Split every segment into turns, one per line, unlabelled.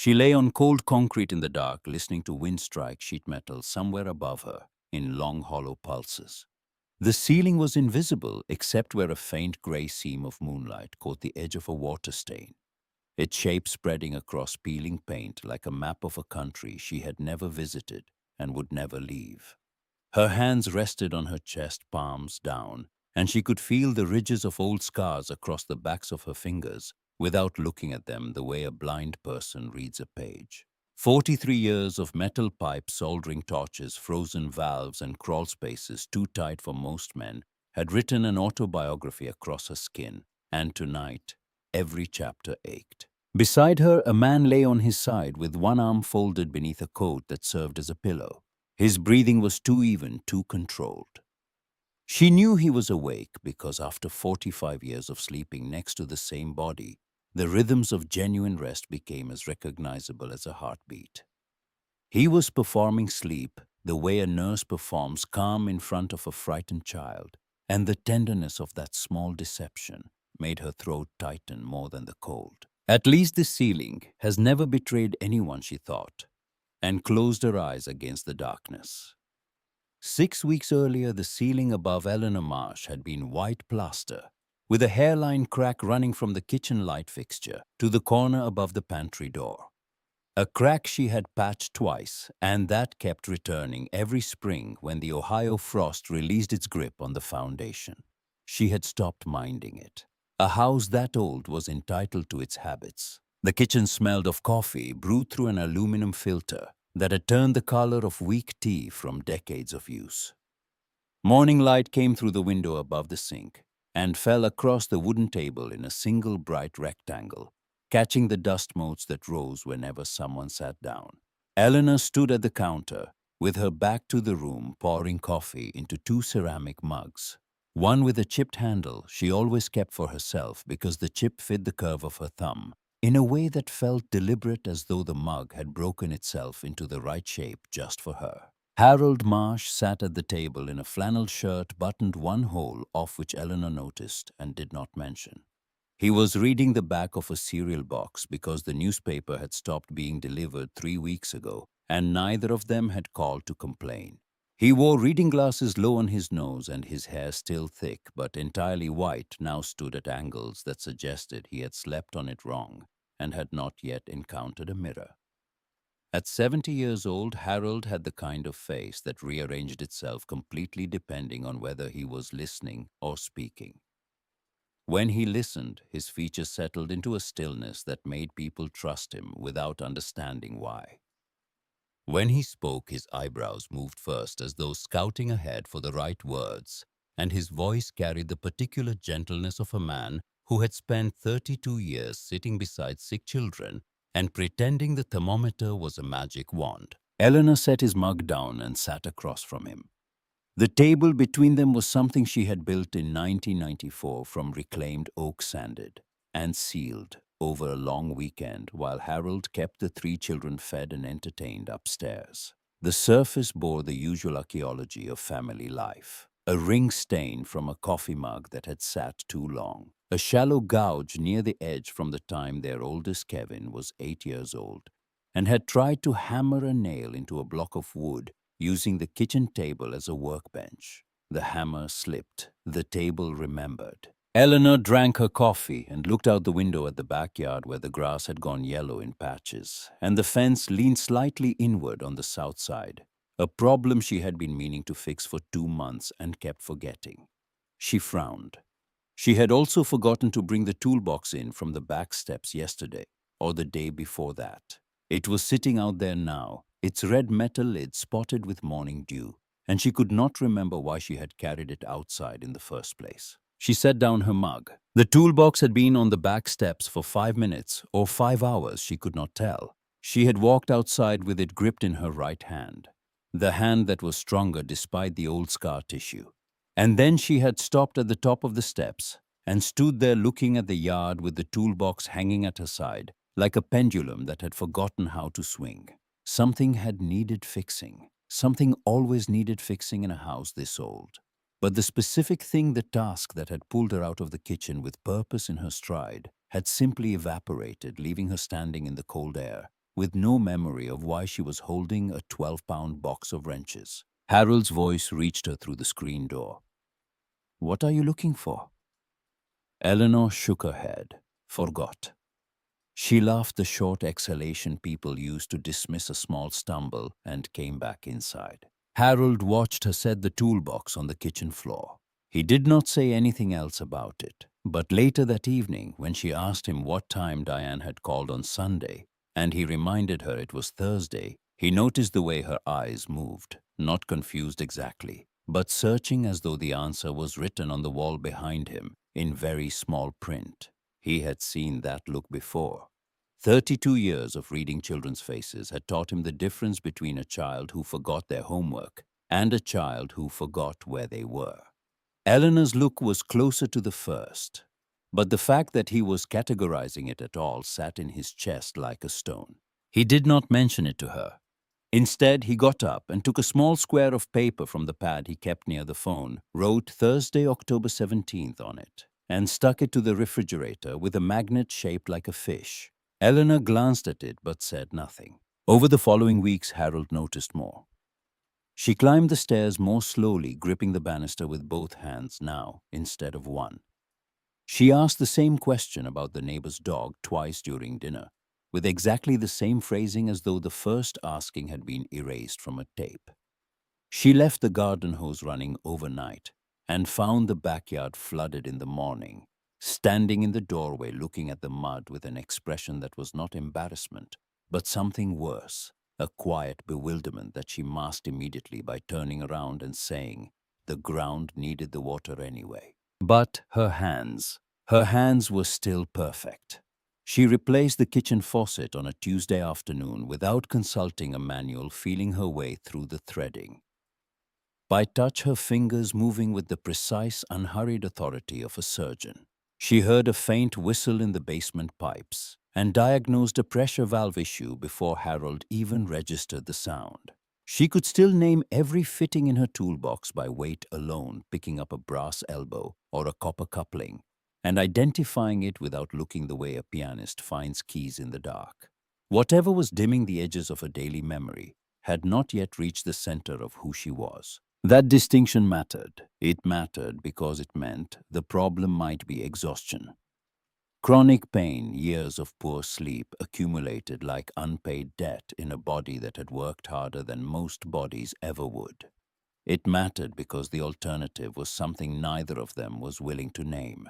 She lay on cold concrete in the dark, listening to wind strike sheet metal somewhere above her in long, hollow pulses. The ceiling was invisible except where a faint gray seam of moonlight caught the edge of a water stain, its shape spreading across peeling paint like a map of a country she had never visited and would never leave. Her hands rested on her chest, palms down, and she could feel the ridges of old scars across the backs of her fingers without looking at them the way a blind person reads a page. 43 years of metal pipes, soldering torches, frozen valves, and crawl spaces too tight for most men had written an autobiography across her skin, and tonight, every chapter ached. Beside her, a man lay on his side with one arm folded beneath a coat that served as a pillow. His breathing was too even, too controlled. She knew he was awake because after 45 years of sleeping next to the same body, the rhythms of genuine rest became as recognizable as a heartbeat. He was performing sleep the way a nurse performs calm in front of a frightened child, and the tenderness of that small deception made her throat tighten more than the cold. At least the ceiling has never betrayed anyone, she thought, and closed her eyes against the darkness. 6 weeks earlier, the ceiling above Eleanor Marsh had been white plaster, with a hairline crack running from the kitchen light fixture to the corner above the pantry door. A crack she had patched twice, and that kept returning every spring when the Ohio frost released its grip on the foundation. She had stopped minding it. A house that old was entitled to its habits. The kitchen smelled of coffee brewed through an aluminum filter that had turned the color of weak tea from decades of use. Morning light came through the window above the sink and fell across the wooden table in a single bright rectangle, catching the dust motes that rose whenever someone sat down. Eleanor stood at the counter, with her back to the room, pouring coffee into two ceramic mugs. One with a chipped handle she always kept for herself because the chip fit the curve of her thumb, in a way that felt deliberate, as though the mug had broken itself into the right shape just for her. Harold Marsh sat at the table in a flannel shirt buttoned one hole off, which Eleanor noticed and did not mention. He was reading the back of a cereal box because the newspaper had stopped being delivered 3 weeks ago, and neither of them had called to complain. He wore reading glasses low on his nose, and his hair, still thick but entirely white, now stood at angles that suggested he had slept on it wrong and had not yet encountered a mirror. At 70 years old, Harold had the kind of face that rearranged itself completely depending on whether he was listening or speaking. When he listened, his features settled into a stillness that made people trust him without understanding why. When he spoke, his eyebrows moved first, as though scouting ahead for the right words, and his voice carried the particular gentleness of a man who had spent 32 years sitting beside sick children and pretending the thermometer was a magic wand. Eleanor set his mug down and sat across from him. The table between them was something she had built in 1994 from reclaimed oak, sanded and sealed over a long weekend while Harold kept the three children fed and entertained upstairs. The surface bore the usual archaeology of family life. A ring stain from a coffee mug that had sat too long. A shallow gouge near the edge from the time their oldest, Kevin, was 8 years old and had tried to hammer a nail into a block of wood using the kitchen table as a workbench. The hammer slipped. The table remembered. Eleanor drank her coffee and looked out the window at the backyard where the grass had gone yellow in patches, and the fence leaned slightly inward on the south side, a problem she had been meaning to fix for 2 months and kept forgetting. She frowned. She had also forgotten to bring the toolbox in from the back steps yesterday, or the day before that. It was sitting out there now, its red metal lid spotted with morning dew, and she could not remember why she had carried it outside in the first place. She set down her mug. The toolbox had been on the back steps for 5 minutes or 5 hours, she could not tell. She had walked outside with it gripped in her right hand, the hand that was stronger despite the old scar tissue. And then she had stopped at the top of the steps and stood there looking at the yard with the toolbox hanging at her side, like a pendulum that had forgotten how to swing. Something had needed fixing. Something always needed fixing in a house this old. But the specific thing, the task that had pulled her out of the kitchen with purpose in her stride, had simply evaporated, leaving her standing in the cold air, with no memory of why she was holding a 12-pound box of wrenches. Harold's voice reached her through the screen door. "What are you looking for?" Eleanor shook her head. Forgot. She laughed the short exhalation people use to dismiss a small stumble and came back inside. Harold watched her set the toolbox on the kitchen floor. He did not say anything else about it, but later that evening, when she asked him what time Diane had called on Sunday, and he reminded her it was Thursday, he noticed the way her eyes moved, not confused exactly, but searching as though the answer was written on the wall behind him in very small print. He had seen that look before. 32 years of reading children's faces had taught him the difference between a child who forgot their homework and a child who forgot where they were. Eleanor's look was closer to the first, but the fact that he was categorizing it at all sat in his chest like a stone. He did not mention it to her. Instead, he got up and took a small square of paper from the pad he kept near the phone, wrote Thursday, October 17th on it, and stuck it to the refrigerator with a magnet shaped like a fish. Eleanor glanced at it but said nothing. Over the following weeks, Harold noticed more. She climbed the stairs more slowly, gripping the banister with both hands now instead of one. She asked the same question about the neighbor's dog twice during dinner, with exactly the same phrasing as though the first asking had been erased from a tape. She left the garden hose running overnight and found the backyard flooded in the morning, standing in the doorway looking at the mud with an expression that was not embarrassment, but something worse, a quiet bewilderment that she masked immediately by turning around and saying, "The ground needed the water anyway." But her hands were still perfect. She replaced the kitchen faucet on a Tuesday afternoon without consulting a manual, feeling her way through the threading. By touch, her fingers moving with the precise, unhurried authority of a surgeon. She heard a faint whistle in the basement pipes and diagnosed a pressure valve issue before Harold even registered the sound. She could still name every fitting in her toolbox by weight alone, picking up a brass elbow or a copper coupling, and identifying it without looking the way a pianist finds keys in the dark. Whatever was dimming the edges of her daily memory had not yet reached the center of who she was. That distinction mattered. It mattered because it meant the problem might be exhaustion. Chronic pain, years of poor sleep accumulated like unpaid debt in a body that had worked harder than most bodies ever would. It mattered because the alternative was something neither of them was willing to name.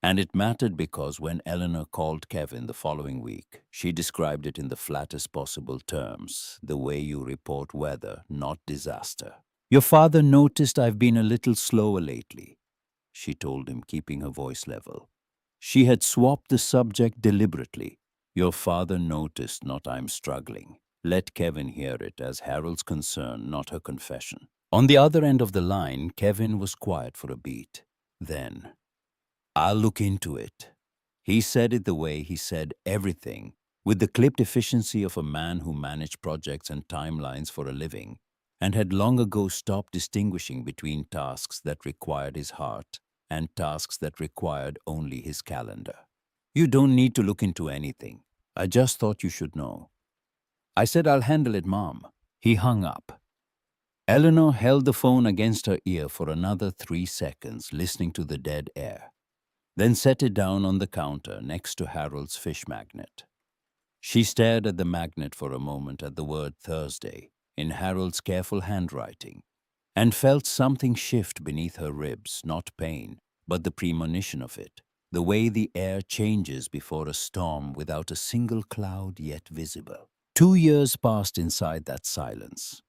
And it mattered because when Eleanor called Kevin the following week, she described it in the flattest possible terms, the way you report weather, not disaster. "Your father noticed I've been a little slower lately," she told him, keeping her voice level. She had swapped the subject deliberately. "Your father noticed, not I'm struggling." Let Kevin hear it as Harold's concern, not her confession. On the other end of the line, Kevin was quiet for a beat. Then, "I'll look into it." He said it the way he said everything, with the clipped efficiency of a man who managed projects and timelines for a living, and had long ago stopped distinguishing between tasks that required his heart and tasks that required only his calendar. "You don't need to look into anything. I just thought you should know." I said, "I'll handle it, Mom." He hung up. Eleanor held the phone against her ear for another 3 seconds, listening to the dead air, then set it down on the counter next to Harold's fish magnet. She stared at the magnet for a moment at the word Thursday in Harold's careful handwriting and felt something shift beneath her ribs, not pain, but the premonition of it, the way the air changes before a storm without a single cloud yet visible. 2 years passed inside that silence.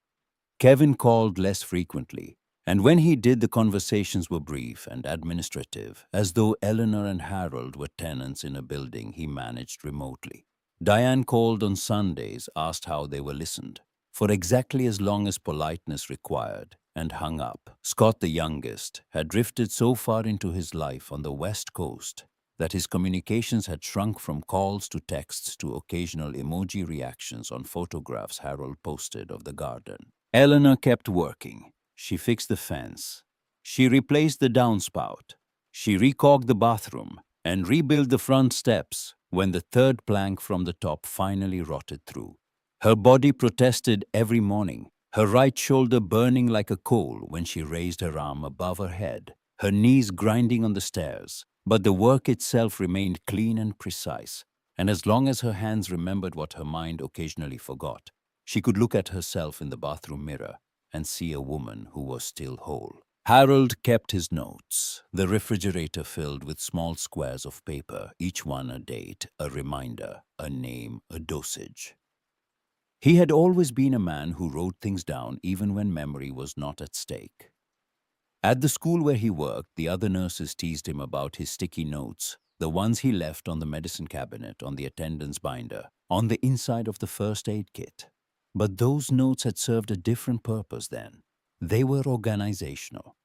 Kevin called less frequently, and when he did, the conversations were brief and administrative, as though Eleanor and Harold were tenants in a building he managed remotely. Diane called on Sundays, asked how they were listened, for exactly as long as politeness required, and hung up. Scott, the youngest, had drifted so far into his life on the West Coast that his communications had shrunk from calls to texts to occasional emoji reactions on photographs Harold posted of the garden. Eleanor kept working. She fixed the fence. She replaced the downspout. She recaulked the bathroom and rebuilt the front steps, when the third plank from the top finally rotted through. Her body protested every morning, her right shoulder burning like a coal when she raised her arm above her head, her knees grinding on the stairs. But the work itself remained clean and precise, and as long as her hands remembered what her mind occasionally forgot, she could look at herself in the bathroom mirror and see a woman who was still whole. Harold kept his notes, the refrigerator filled with small squares of paper, each one a date, a reminder, a name, a dosage. He had always been a man who wrote things down even when memory was not at stake. At the school where he worked, the other nurses teased him about his sticky notes, the ones he left on the medicine cabinet, on the attendance binder, on the inside of the first aid kit. But those notes had served a different purpose then. They were organizational.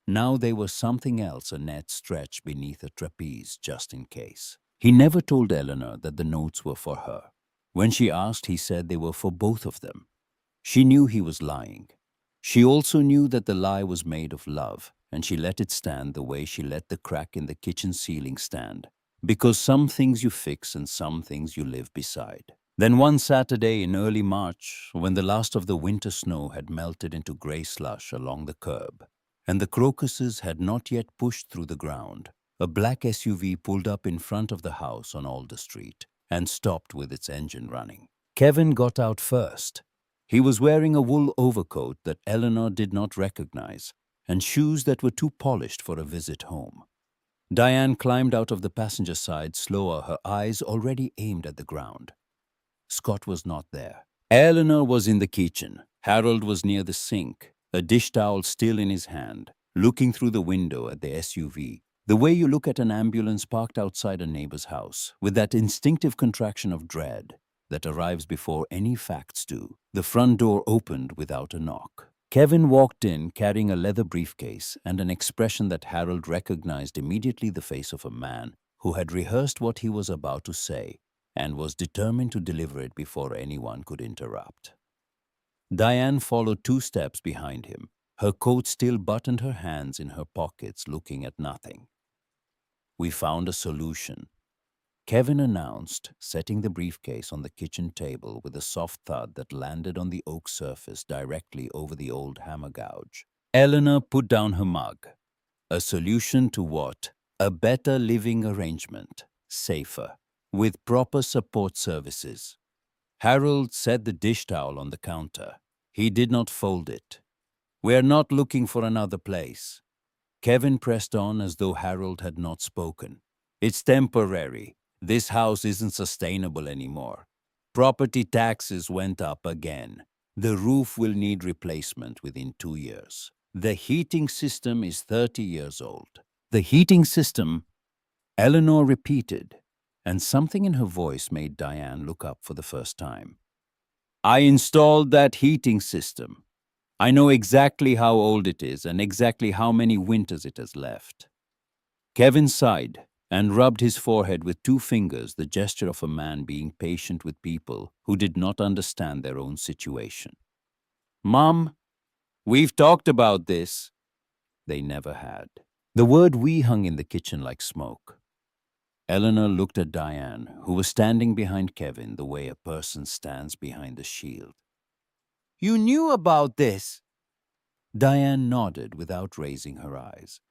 Now they were something else, a net stretched beneath a trapeze just in case. He never told Eleanor that the notes were for her. When she asked, he said they were for both of them. She knew he was lying. She also knew that the lie was made of love, and she let it stand the way she let the crack in the kitchen ceiling stand. Because some things you fix and some things you live beside. Then one Saturday in early March, when the last of the winter snow had melted into grey slush along the curb, and the crocuses had not yet pushed through the ground, a black SUV pulled up in front of the house on Alder Street and stopped with its engine running. Kevin got out first. He was wearing a wool overcoat that Eleanor did not recognize and shoes that were too polished for a visit home. Diane climbed out of the passenger side slower, her eyes already aimed at the ground. Scott was not there. Eleanor was in the kitchen. Harold was near the sink, a dish towel still in his hand, looking through the window at the SUV, the way you look at an ambulance parked outside a neighbor's house, with that instinctive contraction of dread that arrives before any facts do. The front door opened without a knock. Kevin walked in carrying a leather briefcase and an expression that Harold recognized immediately, the face of a man who had rehearsed what he was about to say and was determined to deliver it before anyone could interrupt. Diane followed 2 steps behind him, her coat still buttoned, her hands in her pockets, looking at nothing. "We found a solution," Kevin announced, setting the briefcase on the kitchen table with a soft thud that landed on the oak surface directly over the old hammer gouge. Eleanor put down her mug. "A solution to what? A better living arrangement, safer, with proper support services." Harold set the dish towel on the counter. He did not fold it. "We're not looking for another place." Kevin pressed on as though Harold had not spoken. "It's temporary. This house isn't sustainable anymore. Property taxes went up again. The roof will need replacement within 2 years. The heating system is 30 years old." "The heating system?" Eleanor repeated, and something in her voice made Diane look up for the first time. "I installed that heating system. I know exactly how old it is and exactly how many winters it has left." Kevin sighed and rubbed his forehead with 2 fingers, the gesture of a man being patient with people who did not understand their own situation. "Mom, we've talked about this." They never had. The word "we" hung in the kitchen like smoke. Eleanor looked at Diane, who was standing behind Kevin the way a person stands behind the shield. "You knew about this?" Diane nodded without raising her eyes.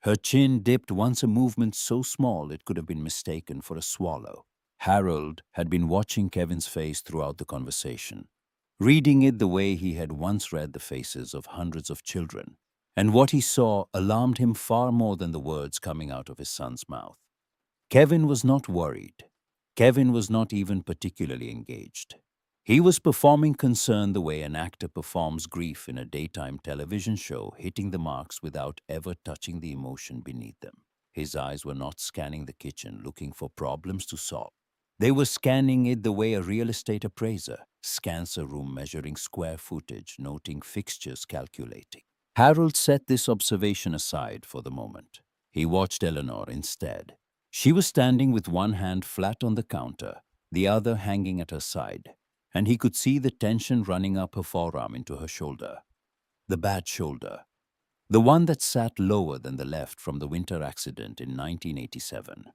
Her chin dipped once, a movement so small it could have been mistaken for a swallow. Harold had been watching Kevin's face throughout the conversation, reading it the way he had once read the faces of hundreds of children, and what he saw alarmed him far more than the words coming out of his son's mouth. Kevin was not worried. Kevin was not even particularly engaged. He was performing concern the way an actor performs grief in a daytime television show, hitting the marks without ever touching the emotion beneath them. His eyes were not scanning the kitchen, looking for problems to solve. They were scanning it the way a real estate appraiser scans a room, measuring square footage, noting fixtures, calculating. Harold set this observation aside for the moment. He watched Eleanor instead. She was standing with one hand flat on the counter, the other hanging at her side, and he could see the tension running up her forearm into her shoulder. The bad shoulder. The one that sat lower than the left from the winter accident in 1987.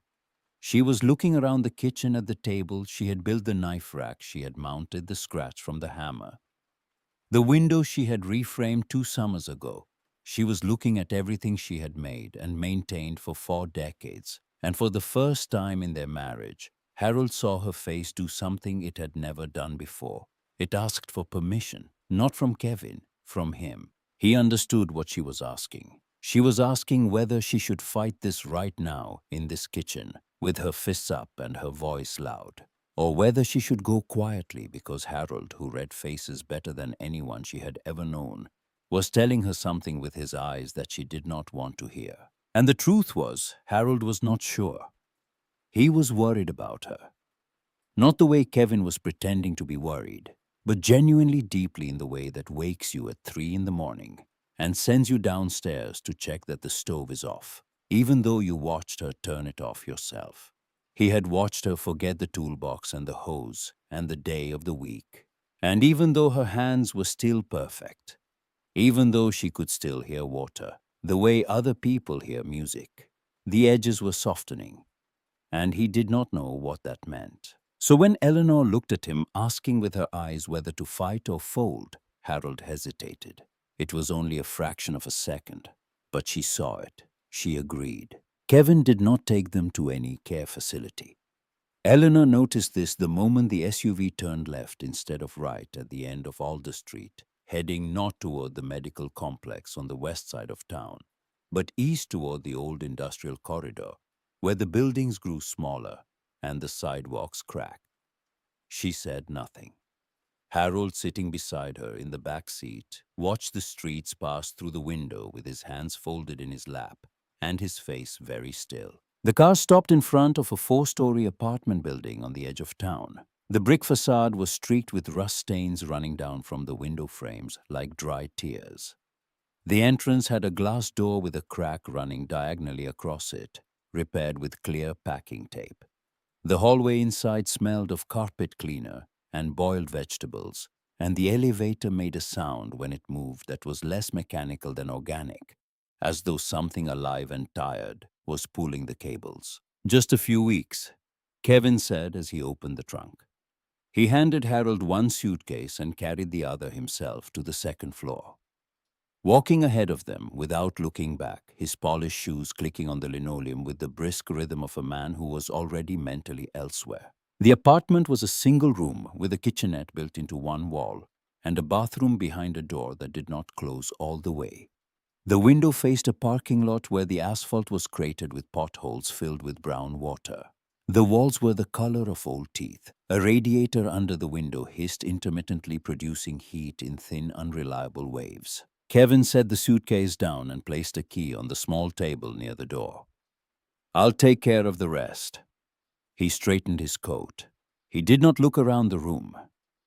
She was looking around the kitchen at the table she had built, the knife rack she had mounted, the scratch from the hammer, the window she had reframed 2 summers ago. She was looking at everything she had made and maintained for 4 decades, and for the first time in their marriage, Harold saw her face do something it had never done before. It asked for permission, not from Kevin, from him. He understood what she was asking. She was asking whether she should fight this right now in this kitchen, with her fists up and her voice loud, or whether she should go quietly because Harold, who read faces better than anyone she had ever known, was telling her something with his eyes that she did not want to hear. And the truth was, Harold was not sure. He was worried about her. Not the way Kevin was pretending to be worried, but genuinely deeply, in the way that wakes you at 3 in the morning and sends you downstairs to check that the stove is off, even though you watched her turn it off yourself. He had watched her forget the toolbox and the hose and the day of the week. And even though her hands were still perfect, even though she could still hear water, the way other people hear music, the edges were softening, and he did not know what that meant. So when Eleanor looked at him, asking with her eyes whether to fight or fold, Harold hesitated. It was only a fraction of a second, but she saw it. She agreed. Kevin did not take them to any care facility. Eleanor noticed this the moment the SUV turned left instead of right at the end of Alder Street, heading not toward the medical complex on the west side of town, but east toward the old industrial corridor, where the buildings grew smaller and the sidewalks cracked. She said nothing. Harold, sitting beside her in the back seat, watched the streets pass through the window with his hands folded in his lap and his face very still. The car stopped in front of a 4-story apartment building on the edge of town. The brick facade was streaked with rust stains running down from the window frames like dry tears. The entrance had a glass door with a crack running diagonally across it, repaired with clear packing tape. The hallway inside smelled of carpet cleaner and boiled vegetables, and the elevator made a sound when it moved that was less mechanical than organic, as though something alive and tired was pulling the cables. "Just a few weeks," Kevin said as he opened the trunk. He handed Harold one suitcase and carried the other himself to the second floor. Walking ahead of them without looking back, his polished shoes clicking on the linoleum with the brisk rhythm of a man who was already mentally elsewhere. The apartment was a single room with a kitchenette built into one wall and a bathroom behind a door that did not close all the way. The window faced a parking lot where the asphalt was cratered with potholes filled with brown water. The walls were the color of old teeth. A radiator under the window hissed intermittently, producing heat in thin, unreliable waves. Kevin set the suitcase down and placed a key on the small table near the door. "I'll take care of the rest." He straightened his coat. He did not look around the room.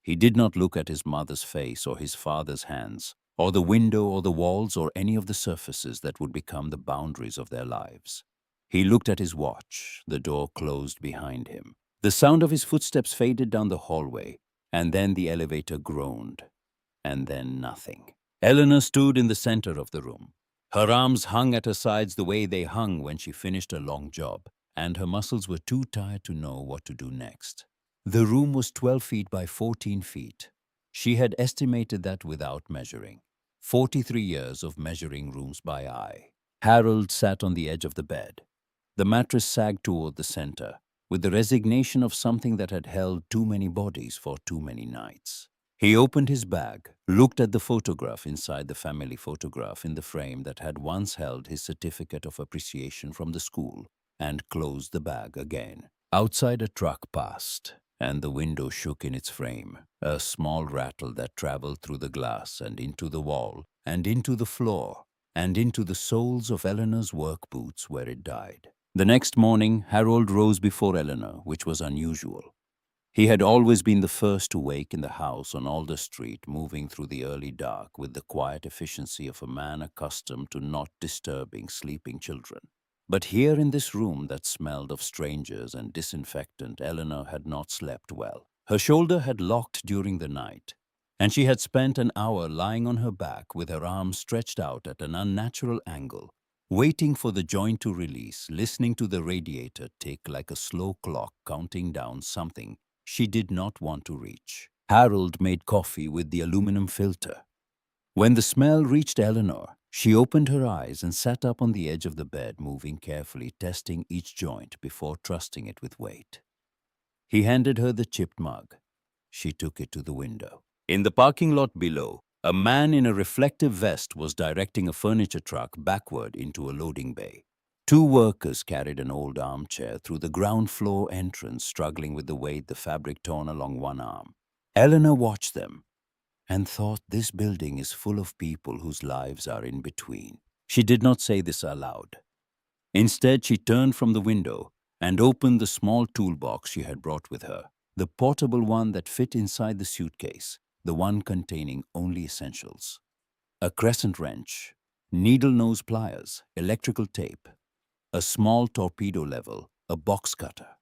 He did not look at his mother's face or his father's hands, or the window or the walls or any of the surfaces that would become the boundaries of their lives. He looked at his watch. The door closed behind him. The sound of his footsteps faded down the hallway, and then the elevator groaned, and then nothing. Eleanor stood in the center of the room. Her arms hung at her sides the way they hung when she finished a long job, and her muscles were too tired to know what to do next. The room was 12 feet by 14 feet. She had estimated that without measuring. 43 years of measuring rooms by eye. Harold sat on the edge of the bed. The mattress sagged toward the center, with the resignation of something that had held too many bodies for too many nights. He opened his bag, looked at the photograph inside the family photograph in the frame that had once held his certificate of appreciation from the school, and closed the bag again. Outside, a truck passed, and the window shook in its frame, a small rattle that traveled through the glass and into the wall, and into the floor, and into the soles of Eleanor's work boots where it died. The next morning, Harold rose before Eleanor, which was unusual. He had always been the first to wake in the house on Alder Street, moving through the early dark with the quiet efficiency of a man accustomed to not disturbing sleeping children. But here in this room that smelled of strangers and disinfectant, Eleanor had not slept well. Her shoulder had locked during the night, and she had spent an hour lying on her back with her arms stretched out at an unnatural angle, waiting for the joint to release, listening to the radiator tick like a slow clock counting down something she did not want to reach. Harold made coffee with the aluminum filter. When the smell reached Eleanor, she opened her eyes and sat up on the edge of the bed, moving carefully, testing each joint before trusting it with weight. He handed her the chipped mug. She took it to the window. In the parking lot below, a man in a reflective vest was directing a furniture truck backward into a loading bay. Two workers carried an old armchair through the ground floor entrance, struggling with the weight the fabric torn along one arm. Eleanor watched them and thought, this building is full of people whose lives are in between. She did not say this aloud. Instead, she turned from the window and opened the small toolbox she had brought with her, the portable one that fit inside the suitcase, the one containing only essentials. A crescent wrench, needle nose pliers, electrical tape, a small torpedo level, a box cutter.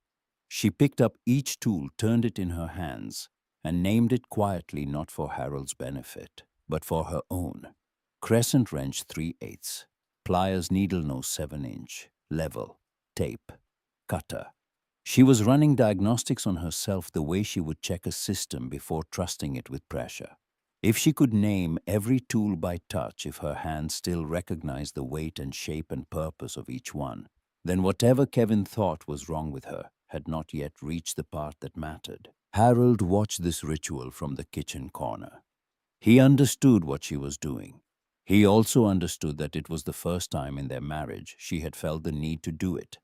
She picked up each tool, turned it in her hands, and named it quietly, not for Harold's benefit, but for her own. Crescent wrench 3/8, pliers needle nose 7-inch, level, tape, cutter. She was running diagnostics on herself the way she would check a system before trusting it with pressure. If she could name every tool by touch, if her hands still recognized the weight and shape and purpose of each one, then whatever Kevin thought was wrong with her had not yet reached the part that mattered. Harold watched this ritual from the kitchen corner. He understood what she was doing. He also understood that it was the first time in their marriage she had felt the need to do it.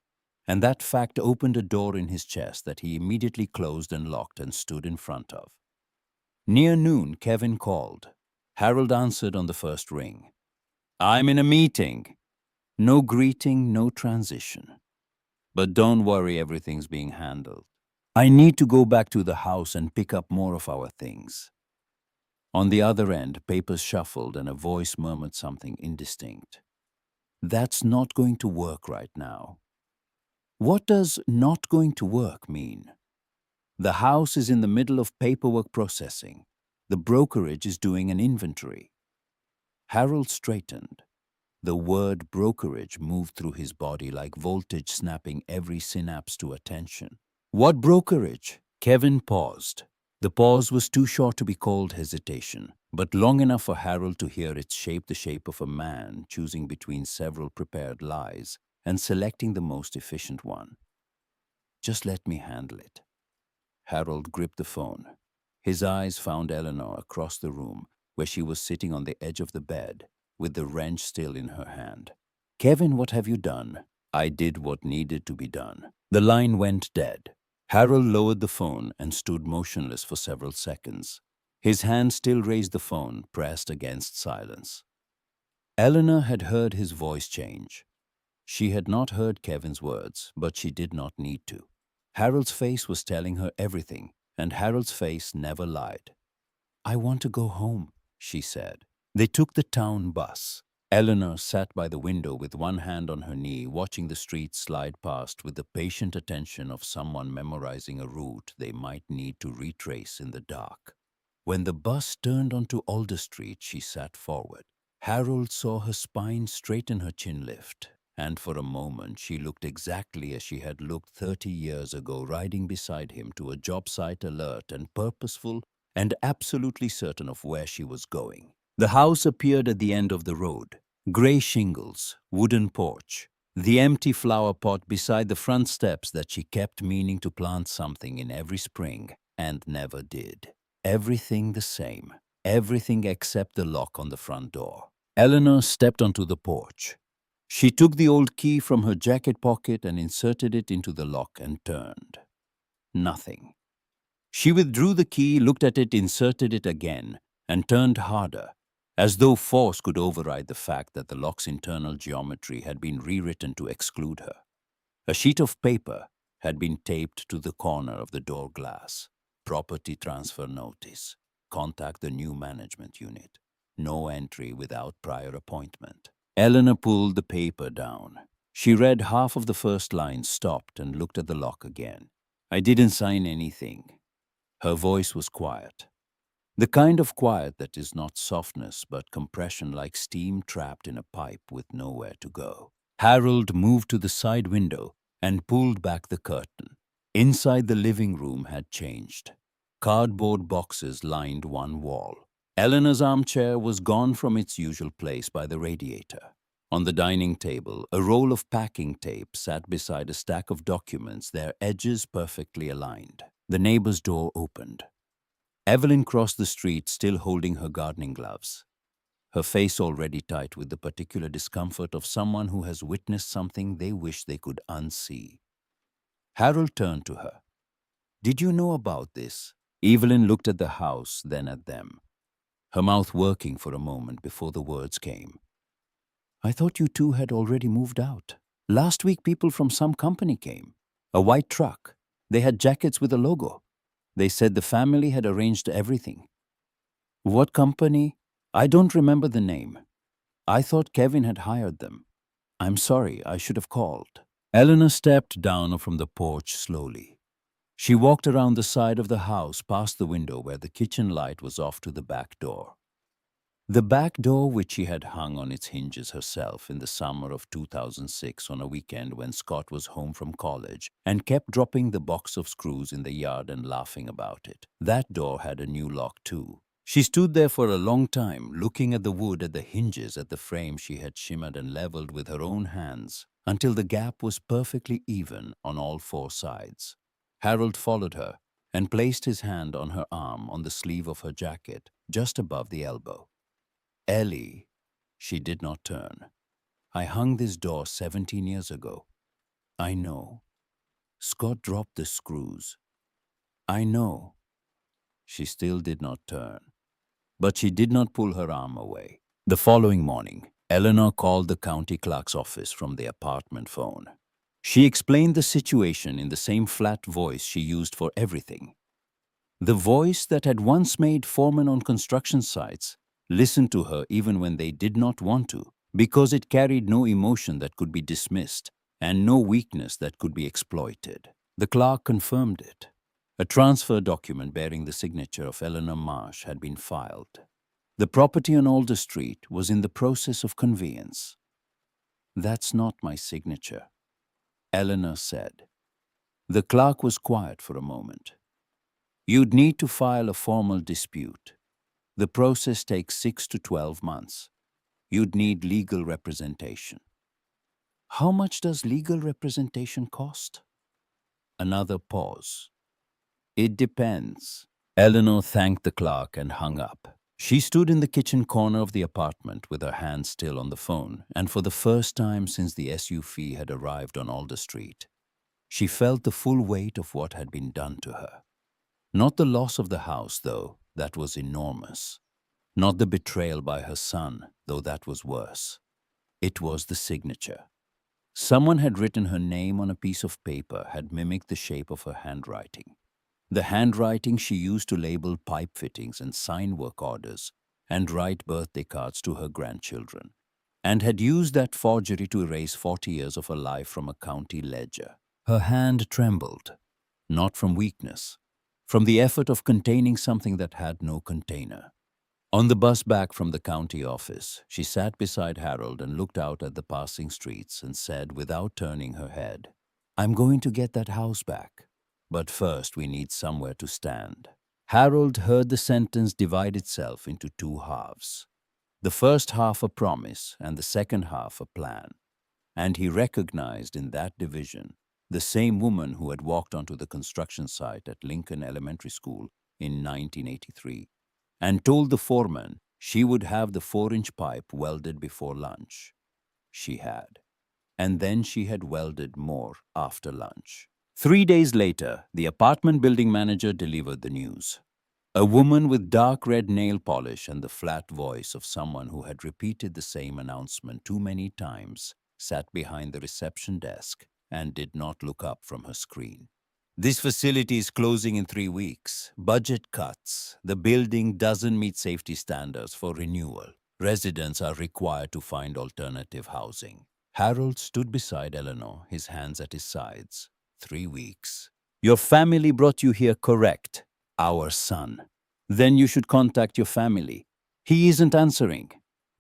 And that fact opened a door in his chest that he immediately closed and locked and stood in front of. Near noon, Kevin called. Harold answered on the first ring. "I'm in a meeting." No greeting, no transition. "But don't worry, everything's being handled. I need to go back to the house and pick up more of our things." On the other end, papers shuffled and a voice murmured something indistinct. "That's not going to work right now." What does "not going to work" mean? The house is in the middle of paperwork processing. The brokerage is doing an inventory. Harold straightened. The word brokerage moved through his body like voltage, snapping every synapse to attention. "What brokerage?" Kevin paused. The pause was too short to be called hesitation, but long enough for Harold to hear it shape the shape of a man choosing between several prepared lies and selecting the most efficient one. "Just let me handle it." Harold gripped the phone. His eyes found Eleanor across the room, where she was sitting on the edge of the bed, with the wrench still in her hand. "Kevin, what have you done?" "I did what needed to be done." The line went dead. Harold lowered the phone and stood motionless for several seconds. His hand still raised the phone, pressed against silence. Eleanor had heard his voice change. She had not heard Kevin's words, but she did not need to. Harold's face was telling her everything, and Harold's face never lied. "I want to go home," she said. They took the town bus. Eleanor sat by the window with one hand on her knee, watching the streets slide past with the patient attention of someone memorizing a route they might need to retrace in the dark. When the bus turned onto Alder Street, she sat forward. Harold saw her spine straighten, her chin lift, and for a moment she looked exactly as she had looked 30 years ago, riding beside him to a job site, alert and purposeful and absolutely certain of where she was going. The house appeared at the end of the road. Gray shingles, wooden porch, the empty flower pot beside the front steps that she kept meaning to plant something in every spring and never did. Everything the same. Everything except the lock on the front door. Eleanor stepped onto the porch. She took the old key from her jacket pocket and inserted it into the lock and turned. Nothing. She withdrew the key, looked at it, inserted it again, and turned harder, as though force could override the fact that the lock's internal geometry had been rewritten to exclude her. A sheet of paper had been taped to the corner of the door glass. Property transfer notice. Contact the new management unit. No entry without prior appointment. Eleanor pulled the paper down. She read half of the first line, stopped, and looked at the lock again. "I didn't sign anything." Her voice was quiet. The kind of quiet that is not softness but compression, like steam trapped in a pipe with nowhere to go. Harold moved to the side window and pulled back the curtain. Inside, the living room had changed. Cardboard boxes lined one wall. Eleanor's armchair was gone from its usual place by the radiator. On the dining table, a roll of packing tape sat beside a stack of documents, their edges perfectly aligned. The neighbor's door opened. Evelyn crossed the street, still holding her gardening gloves, her face already tight with the particular discomfort of someone who has witnessed something they wish they could unsee. Harold turned to her. "Did you know about this?" Evelyn looked at the house, then at them, her mouth working for a moment before the words came. "I thought you two had already moved out. Last week people from some company came. A white truck. They had jackets with a logo. They said the family had arranged everything." "What company?" "I don't remember the name. I thought Kevin had hired them. I'm sorry, I should have called." Eleanor stepped down from the porch slowly. She walked around the side of the house, past the window where the kitchen light was off, to the back door. The back door, which she had hung on its hinges herself in the summer of 2006 on a weekend when Scott was home from college and kept dropping the box of screws in the yard and laughing about it. That door had a new lock too. She stood there for a long time, looking at the wood, at the hinges, at the frame she had shimmered and leveled with her own hands, until the gap was perfectly even on all four sides. Harold followed her and placed his hand on her arm, on the sleeve of her jacket, just above the elbow. "Ellie," she did not turn. "I hung this door 17 years ago. I know. Scott dropped the screws. I know." She still did not turn, but she did not pull her arm away. The following morning, Eleanor called the county clerk's office from the apartment phone. She explained the situation in the same flat voice she used for everything. The voice that had once made foremen on construction sites listen to her even when they did not want to, because it carried no emotion that could be dismissed and no weakness that could be exploited. The clerk confirmed it. A transfer document bearing the signature of Eleanor Marsh had been filed. The property on Alder Street was in the process of conveyance. "That's not my signature," Eleanor said. The clerk was quiet for a moment. "You'd need to file a formal dispute. The process takes 6 to 12 months. You'd need legal representation." "How much does legal representation cost?" Another pause. "It depends." Eleanor thanked the clerk and hung up. She stood in the kitchen corner of the apartment with her hand still on the phone, and for the first time since the SUV had arrived on Alder Street, she felt the full weight of what had been done to her. Not the loss of the house, though, that was enormous. Not the betrayal by her son, though that was worse. It was the signature. Someone had written her name on a piece of paper, had mimicked the shape of her handwriting. The handwriting she used to label pipe fittings and sign work orders and write birthday cards to her grandchildren, and had used that forgery to erase 40 years of her life from a county ledger. Her hand trembled, not from weakness, from the effort of containing something that had no container. On the bus back from the county office, she sat beside Harold and looked out at the passing streets and said, without turning her head, "I'm going to get that house back. But first we need somewhere to stand." Harold heard the sentence divide itself into two halves. The first half a promise and the second half a plan. And he recognized in that division the same woman who had walked onto the construction site at Lincoln Elementary School in 1983 and told the foreman she would have the 4-inch pipe welded before lunch. She had. And then she had welded more after lunch. 3 days later, the apartment building manager delivered the news. A woman with dark red nail polish and the flat voice of someone who had repeated the same announcement too many times sat behind the reception desk and did not look up from her screen. "This facility is closing in 3 weeks. Budget cuts. The building doesn't meet safety standards for renewal. Residents are required to find alternative housing." Harold stood beside Eleanor, his hands at his sides. 3 weeks. "Your family brought you here, correct? Our son. Then you should contact your family. He isn't answering.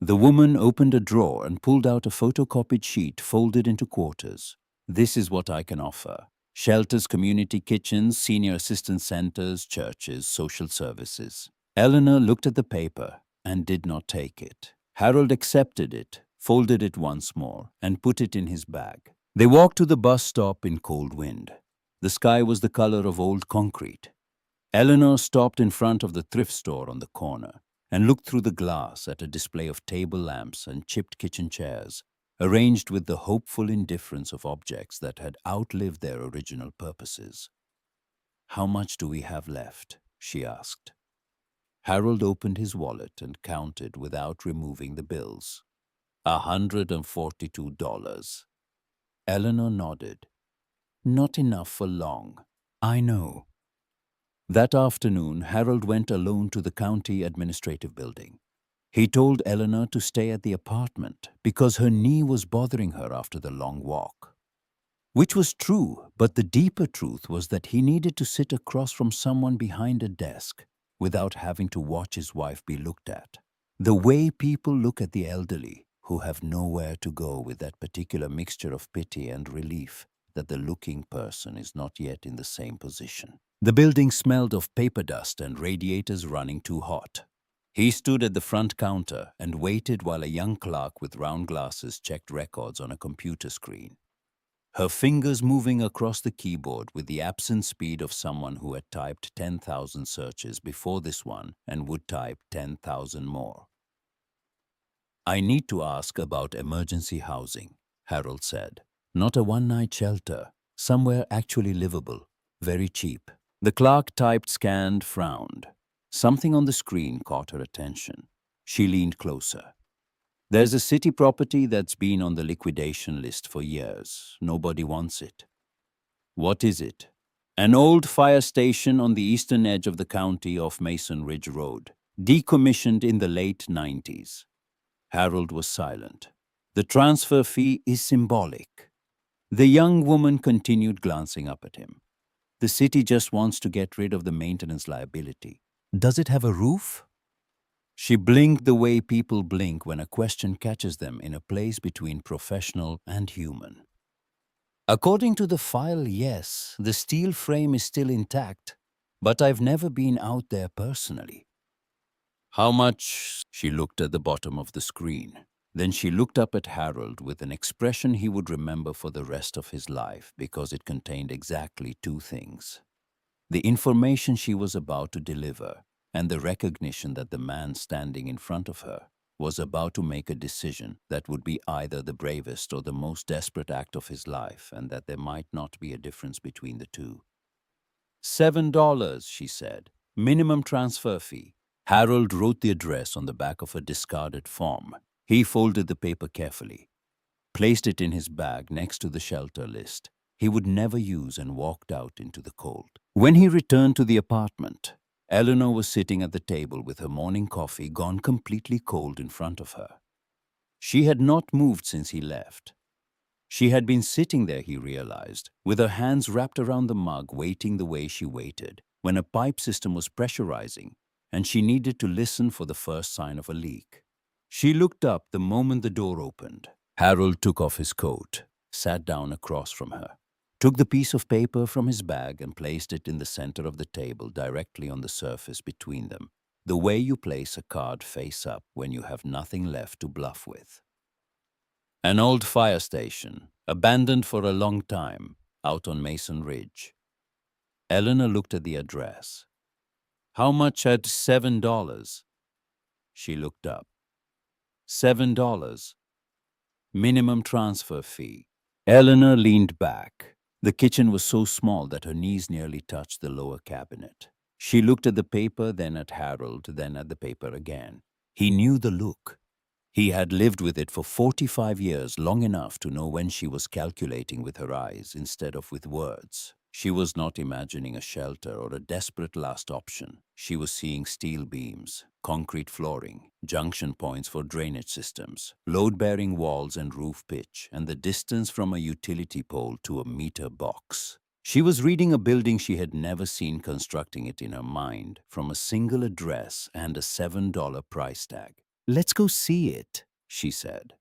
The woman opened a drawer and pulled out a photocopied sheet folded into quarters. This is what I can offer. Shelters, community kitchens, senior assistance centers, churches, social services. Eleanor looked at the paper and did not take it. Harold accepted it, folded it once more, and put it in his bag. They walked to the bus stop in cold wind. The sky was the color of old concrete. Eleanor stopped in front of the thrift store on the corner and looked through the glass at a display of table lamps and chipped kitchen chairs, arranged with the hopeful indifference of objects that had outlived their original purposes. "How much do we have left?" she asked. Harold opened his wallet and counted without removing the bills. $142. Eleanor nodded. "Not enough for long." "I know." That afternoon, Harold went alone to the county administrative building. He told Eleanor to stay at the apartment because her knee was bothering her after the long walk. Which was true, but the deeper truth was that he needed to sit across from someone behind a desk without having to watch his wife be looked at. The way people look at the elderly, who have nowhere to go with that particular mixture of pity and relief that the looking person is not yet in the same position. The building smelled of paper dust and radiators running too hot. He stood at the front counter and waited while a young clerk with round glasses checked records on a computer screen. Her fingers moving across the keyboard with the absent speed of someone who had typed 10,000 searches before this one and would type 10,000 more. "I need to ask about emergency housing," Harold said. "Not a one-night shelter, somewhere actually livable, very cheap." The clerk typed, scanned, frowned. Something on the screen caught her attention. She leaned closer. "There's a city property that's been on the liquidation list for years. Nobody wants it." "What is it?" "An old fire station on the eastern edge of the county off Mason Ridge Road, decommissioned in the late 90s. Harold was silent. "The transfer fee is symbolic." The young woman continued, glancing up at him. "The city just wants to get rid of the maintenance liability." "Does it have a roof?" She blinked the way people blink when a question catches them in a place between professional and human. "According to the file, yes, the steel frame is still intact, but I've never been out there personally." "How much?" She looked at the bottom of the screen. Then she looked up at Harold with an expression he would remember for the rest of his life because it contained exactly two things: the information she was about to deliver and the recognition that the man standing in front of her was about to make a decision that would be either the bravest or the most desperate act of his life, and that there might not be a difference between the two. $7, she said. "Minimum transfer fee." Harold wrote the address on the back of a discarded form. He folded the paper carefully, placed it in his bag next to the shelter list he would never use, and walked out into the cold. When he returned to the apartment, Eleanor was sitting at the table with her morning coffee gone completely cold in front of her. She had not moved since he left. She had been sitting there, he realized, with her hands wrapped around the mug, waiting the way she waited when a pipe system was pressurizing and she needed to listen for the first sign of a leak. She looked up the moment the door opened. Harold took off his coat, sat down across from her, took the piece of paper from his bag and placed it in the center of the table directly on the surface between them, the way you place a card face up when you have nothing left to bluff with. "An old fire station, abandoned for a long time, out on Mason Ridge." Eleanor looked at the address. "How much at $7? She looked up. $7. Minimum transfer fee. Eleanor leaned back. The kitchen was so small that her knees nearly touched the lower cabinet. She looked at the paper, then at Harold, then at the paper again. He knew the look. He had lived with it for 45 years, long enough to know when she was calculating with her eyes instead of with words. She was not imagining a shelter or a desperate last option. She was seeing steel beams, concrete flooring, junction points for drainage systems, load-bearing walls and roof pitch, and the distance from a utility pole to a meter box. She was reading a building she had never seen, constructing it in her mind from a single address and a $7 price tag. "Let's go see it," she said.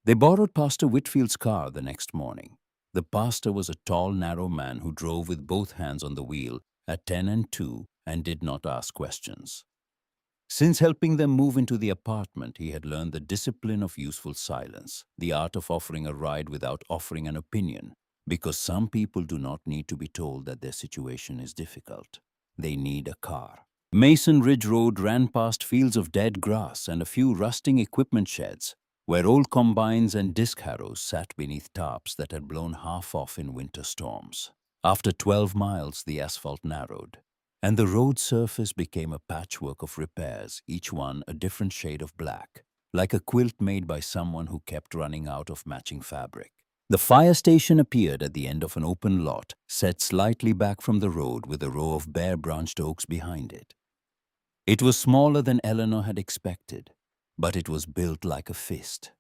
They borrowed Pastor Whitfield's car the next morning. The pastor was a tall, narrow man who drove with both hands on the wheel at 10 and 2 and did not ask questions. Since helping them move into the apartment, he had learned the discipline of useful silence, the art of offering a ride without offering an opinion, because some people do not need to be told that their situation is difficult. They need a car. Mason Ridge Road ran past fields of dead grass and a few rusting equipment sheds, where old combines and disc harrows sat beneath tarps that had blown half off in winter storms. After 12 miles, the asphalt narrowed, and the road surface became a patchwork of repairs, each one a different shade of black, like a quilt made by someone who kept running out of matching fabric. The fire station appeared at the end of an open lot, set slightly back from the road with a row of bare-branched oaks behind it. It was smaller than Eleanor had expected, but it was built like a fist.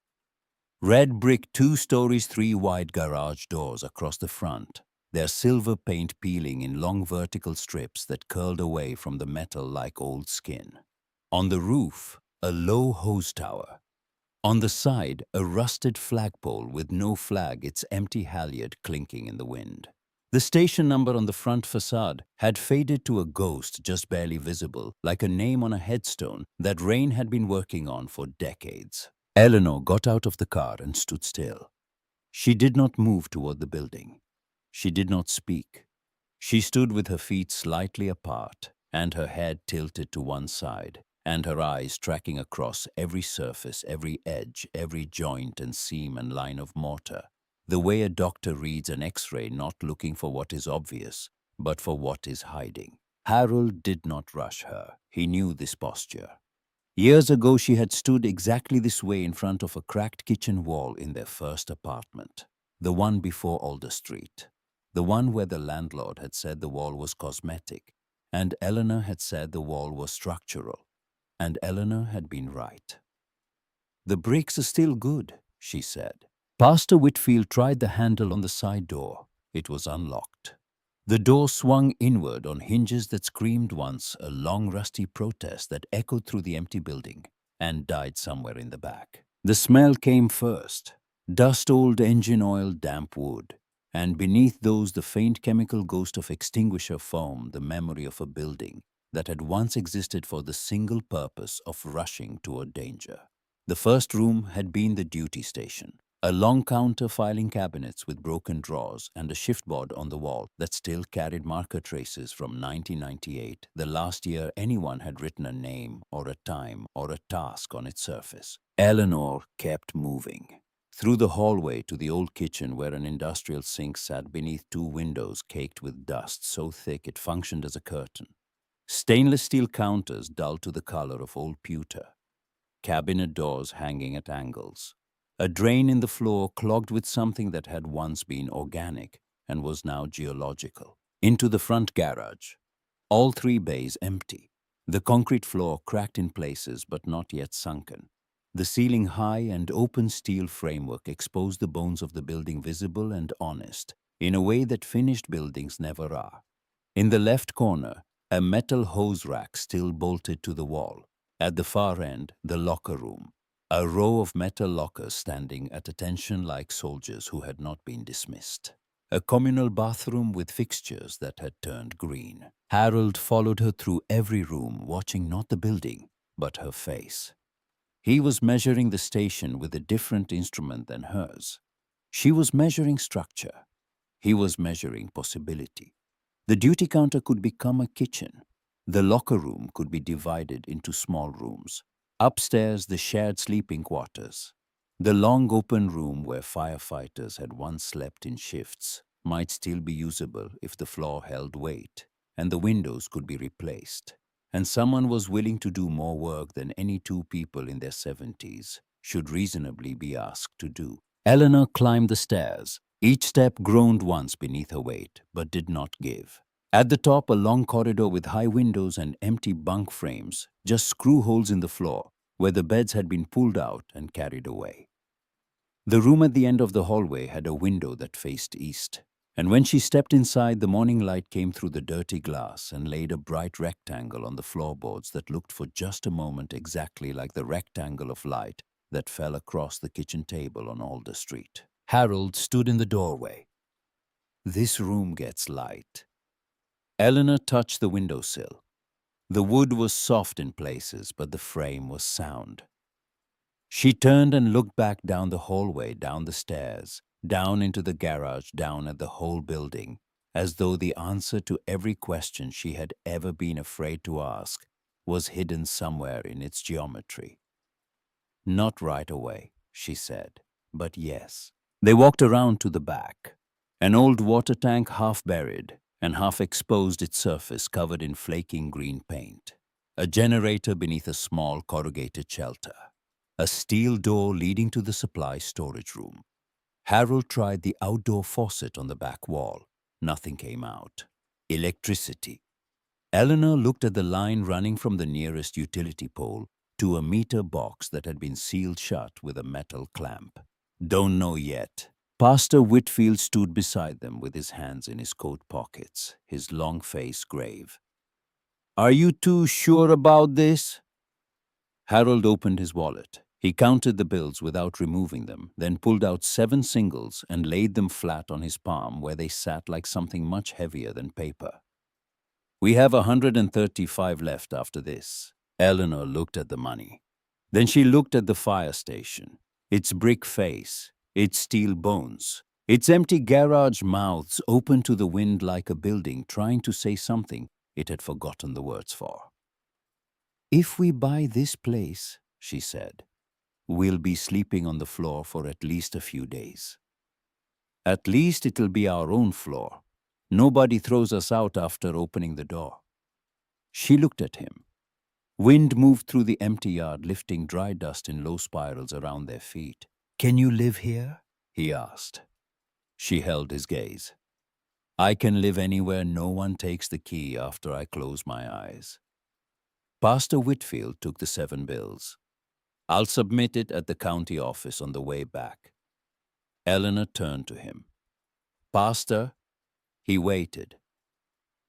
Red brick 2 stories 3 wide garage doors across the front, their silver paint peeling in long vertical strips that curled away from the metal like old skin. On the roof, a low hose tower. On the side, a rusted flagpole with no flag, its empty halyard clinking in the wind. The station number on the front facade had faded to a ghost just barely visible, like a name on a headstone that Rain had been working on for decades. Eleanor got out of the car and stood still. She did not move toward the building. She did not speak. She stood with her feet slightly apart and her head tilted to one side, and her eyes tracking across every surface, every edge, every joint and seam and line of mortar, the way a doctor reads an X-ray, not looking for what is obvious, but for what is hiding. Harold did not rush her. He knew this posture. Years ago, she had stood exactly this way in front of a cracked kitchen wall in their first apartment, the one before Alder Street, the one where the landlord had said the wall was cosmetic, and Eleanor had said the wall was structural, and Eleanor had been right. "The bricks are still good," she said. Pastor Whitfield tried the handle on the side door. It was unlocked. The door swung inward on hinges that screamed once a long rusty protest that echoed through the empty building and died somewhere in the back. The smell came first: dust, old engine oil, damp wood, and beneath those the faint chemical ghost of extinguisher foam, the memory of a building that had once existed for the single purpose of rushing toward danger. The first room had been the duty station. A long counter, filing cabinets with broken drawers, and a shiftboard on the wall that still carried marker traces from 1998, the last year anyone had written a name or a time or a task on its surface. Eleanor kept moving. Through the hallway to the old kitchen where an industrial sink sat beneath 2 windows caked with dust so thick it functioned as a curtain. Stainless steel counters dull to the color of old pewter. Cabinet doors hanging at angles. A drain in the floor clogged with something that had once been organic and was now geological. Into the front garage. All 3 bays empty. The concrete floor cracked in places but not yet sunken. The ceiling high and open steel framework exposed the bones of the building, visible and honest, in a way that finished buildings never are. In the left corner, a metal hose rack still bolted to the wall. At the far end, the locker room. A row of metal lockers standing at attention like soldiers who had not been dismissed. A communal bathroom with fixtures that had turned green. Harold followed her through every room, watching not the building, but her face. He was measuring the station with a different instrument than hers. She was measuring structure. He was measuring possibility. The duty counter could become a kitchen. The locker room could be divided into small rooms. Upstairs, the shared sleeping quarters. The long open room where firefighters had once slept in shifts might still be usable if the floor held weight, and the windows could be replaced. And someone was willing to do more work than any 2 people in their 70s should reasonably be asked to do. Eleanor climbed the stairs. Each step groaned once beneath her weight, but did not give. At the top, a long corridor with high windows and empty bunk frames, just screw holes in the floor, where the beds had been pulled out and carried away. The room at the end of the hallway had a window that faced east. And when she stepped inside, the morning light came through the dirty glass and laid a bright rectangle on the floorboards that looked for just a moment exactly like the rectangle of light that fell across the kitchen table on Alder Street. Harold stood in the doorway. This room gets light. Eleanor touched the windowsill. The wood was soft in places, but the frame was sound. She turned and looked back down the hallway, down the stairs, down into the garage, down at the whole building, as though the answer to every question she had ever been afraid to ask was hidden somewhere in its geometry. Not right away, she said, but yes. They walked around to the back. An old water tank, half buried and half exposed, its surface covered in flaking green paint. A generator beneath a small corrugated shelter. A steel door leading to the supply storage room. Harold tried the outdoor faucet on the back wall. Nothing came out. Electricity. Eleanor looked at the line running from the nearest utility pole to a meter box that had been sealed shut with a metal clamp. Don't know yet. Pastor Whitfield stood beside them with his hands in his coat pockets, his long face grave. Are you too sure about this? Harold opened his wallet. He counted the bills without removing them, then pulled out 7 singles and laid them flat on his palm where they sat like something much heavier than paper. We have 135 left after this. Eleanor looked at the money. Then she looked at the fire station, its brick face, its steel bones, its empty garage mouths open to the wind like a building trying to say something it had forgotten the words for. If we buy this place, she said, we'll be sleeping on the floor for at least a few days. At least it'll be our own floor. Nobody throws us out after opening the door. She looked at him. Wind moved through the empty yard, lifting dry dust in low spirals around their feet. Can you live here? He asked. She held his gaze. I can live anywhere no one takes the key after I close my eyes. Pastor Whitfield took the 7 bills. I'll submit it at the county office on the way back. Eleanor turned to him. Pastor? He waited.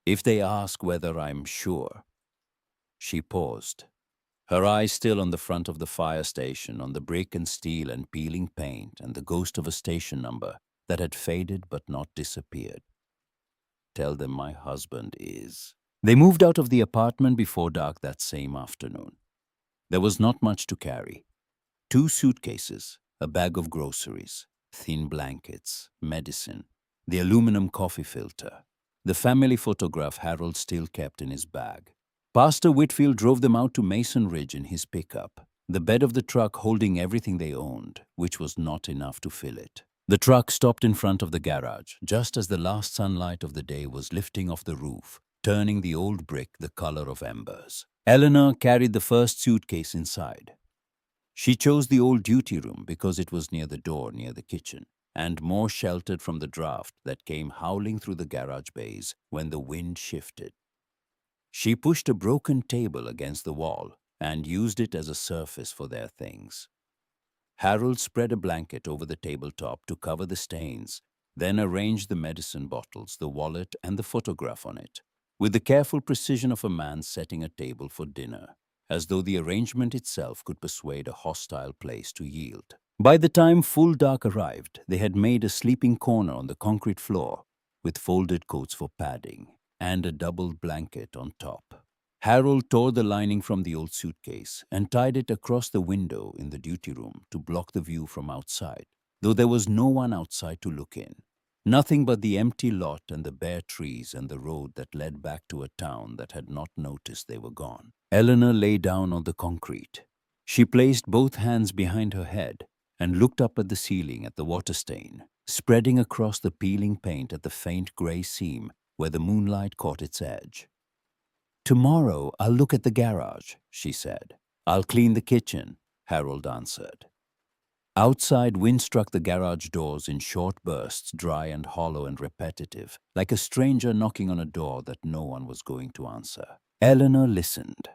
If they ask whether I'm sure. She paused, her eyes still on the front of the fire station, on the brick and steel and peeling paint and the ghost of a station number that had faded but not disappeared. Tell them my husband is. They moved out of the apartment before dark that same afternoon. There was not much to carry. 2 suitcases, a bag of groceries, thin blankets, medicine, the aluminum coffee filter, the family photograph Harold still kept in his bag. Pastor Whitfield drove them out to Mason Ridge in his pickup, the bed of the truck holding everything they owned, which was not enough to fill it. The truck stopped in front of the garage, just as the last sunlight of the day was lifting off the roof, turning the old brick the color of embers. Eleanor carried the first suitcase inside. She chose the old duty room because it was near the door near the kitchen, and more sheltered from the draft that came howling through the garage bays when the wind shifted. She pushed a broken table against the wall and used it as a surface for their things. Harold spread a blanket over the tabletop to cover the stains, then arranged the medicine bottles, the wallet, and the photograph on it, with the careful precision of a man setting a table for dinner, as though the arrangement itself could persuade a hostile place to yield. By the time full dark arrived, they had made a sleeping corner on the concrete floor, with folded coats for padding, and a double blanket on top. Harold tore the lining from the old suitcase and tied it across the window in the duty room to block the view from outside, though there was no one outside to look in. Nothing but the empty lot and the bare trees and the road that led back to a town that had not noticed they were gone. Eleanor lay down on the concrete. She placed both hands behind her head and looked up at the ceiling at the water stain, spreading across the peeling paint at the faint gray seam where the moonlight caught its edge. Tomorrow I'll look at the garage, she said. I'll clean the kitchen, Harold answered. Outside, wind struck the garage doors in short bursts, dry and hollow and repetitive, like a stranger knocking on a door that no one was going to answer. Eleanor listened.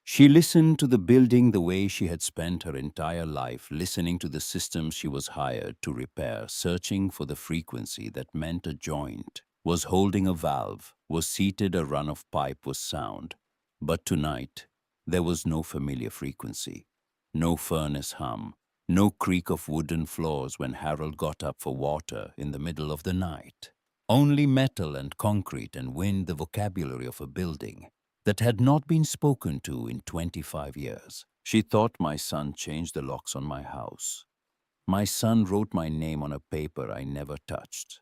She listened to the building the way she had spent her entire life listening to the systems she was hired to repair, searching for the frequency that meant a joint was holding a valve, was seated, a run of pipe was sound. But tonight, there was no familiar frequency, no furnace hum, no creak of wooden floors when Harold got up for water in the middle of the night. Only metal and concrete and wind, the vocabulary of a building that had not been spoken to in 25 years. She thought, my son changed the locks on my house. My son wrote my name on a paper I never touched.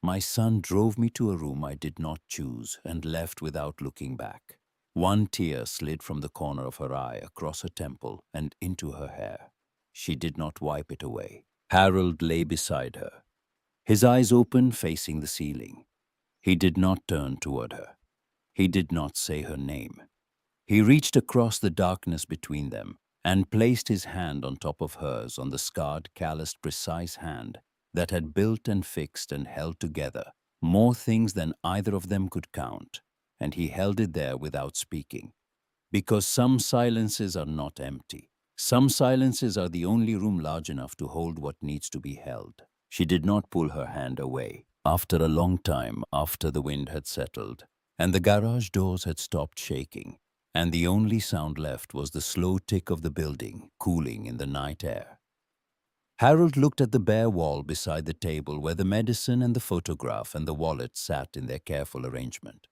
My son drove me to a room I did not choose and left without looking back. One tear slid from the corner of her eye across her temple and into her hair. She did not wipe it away. Harold lay beside her, his eyes open, facing the ceiling. He did not turn toward her. He did not say her name. He reached across the darkness between them and placed his hand on top of hers, on the scarred, calloused, precise hand that had built and fixed and held together more things than either of them could count, and he held it there without speaking. Because some silences are not empty. Some silences are the only room large enough to hold what needs to be held. She did not pull her hand away. After a long time, after the wind had settled, and the garage doors had stopped shaking, and the only sound left was the slow tick of the building cooling in the night air. Harold looked at the bare wall beside the table where the medicine and the photograph and the wallet sat in their careful arrangement.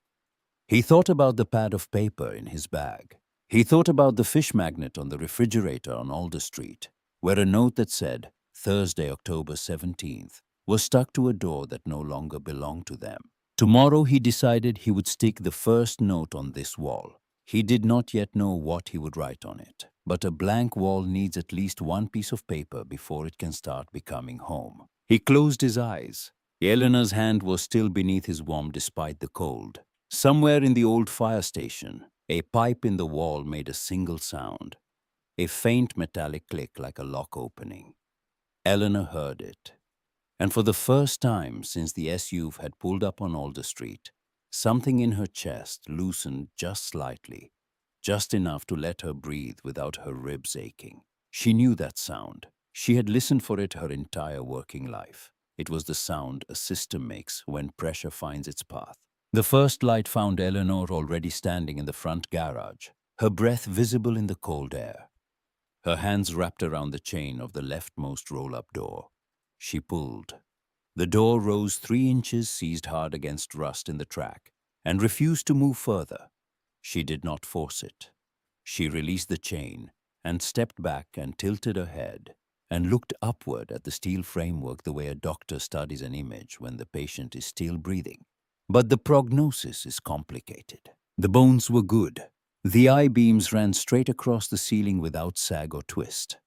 He thought about the pad of paper in his bag. He thought about the fish magnet on the refrigerator on Alder Street, where a note that said, Thursday, October 17th, was stuck to a door that no longer belonged to them. Tomorrow he decided he would stick the first note on this wall. He did not yet know what he would write on it, but a blank wall needs at least one piece of paper before it can start becoming home. He closed his eyes. Eleanor's hand was still beneath his warm despite the cold. Somewhere in the old fire station, a pipe in the wall made a single sound, a faint metallic click like a lock opening. Eleanor heard it. And for the first time since the SUV had pulled up on Alder Street, something in her chest loosened just slightly, just enough to let her breathe without her ribs aching. She knew that sound. She had listened for it her entire working life. It was the sound a system makes when pressure finds its path. The first light found Eleanor already standing in the front garage, her breath visible in the cold air. Her hands wrapped around the chain of the leftmost roll-up door. She pulled. The door rose 3 inches, seized hard against rust in the track, and refused to move further. She did not force it. She released the chain and stepped back and tilted her head and looked upward at the steel framework the way a doctor studies an image when the patient is still breathing. But the prognosis is complicated. The bones were good. The I-beams ran straight across the ceiling without sag or twist,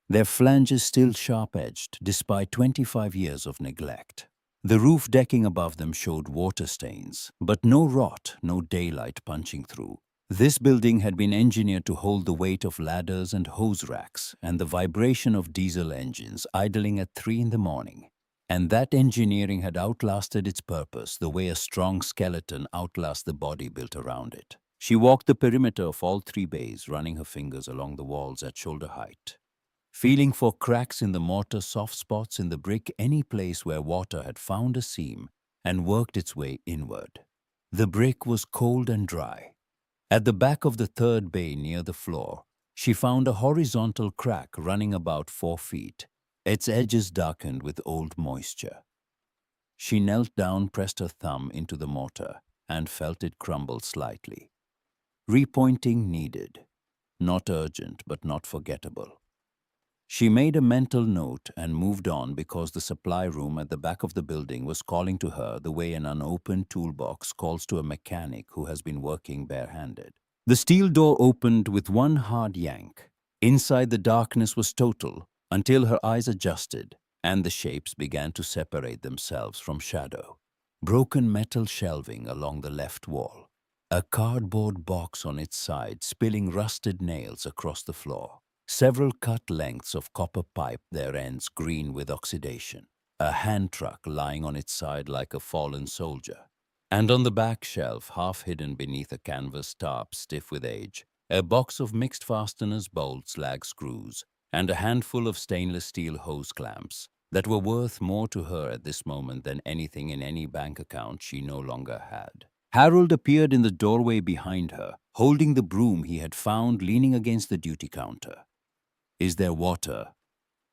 their flanges still sharp-edged despite 25 years of neglect. The roof decking above them showed water stains, but no rot, no daylight punching through. This building had been engineered to hold the weight of ladders and hose racks and the vibration of diesel engines idling at 3 in the morning. And that engineering had outlasted its purpose the way a strong skeleton outlasts the body built around it. She walked the perimeter of all 3 bays, running her fingers along the walls at shoulder height, feeling for cracks in the mortar, soft spots in the brick, any place where water had found a seam and worked its way inward. The brick was cold and dry. At the back of the 3rd bay near the floor, she found a horizontal crack running about 4 feet, its edges darkened with old moisture. She knelt down, pressed her thumb into the mortar, and felt it crumble slightly. Repointing needed. Not urgent, but not forgettable. She made a mental note and moved on because the supply room at the back of the building was calling to her the way an unopened toolbox calls to a mechanic who has been working barehanded. The steel door opened with one hard yank. Inside, the darkness was total until her eyes adjusted and the shapes began to separate themselves from shadow. Broken metal shelving along the left wall. A cardboard box on its side spilling rusted nails across the floor. Several cut lengths of copper pipe, their ends green with oxidation. A hand truck lying on its side like a fallen soldier. And on the back shelf, half hidden beneath a canvas tarp stiff with age, a box of mixed fasteners, bolts, lag screws, and a handful of stainless steel hose clamps that were worth more to her at this moment than anything in any bank account she no longer had. Harold appeared in the doorway behind her, holding the broom he had found leaning against the duty counter. "Is there water?"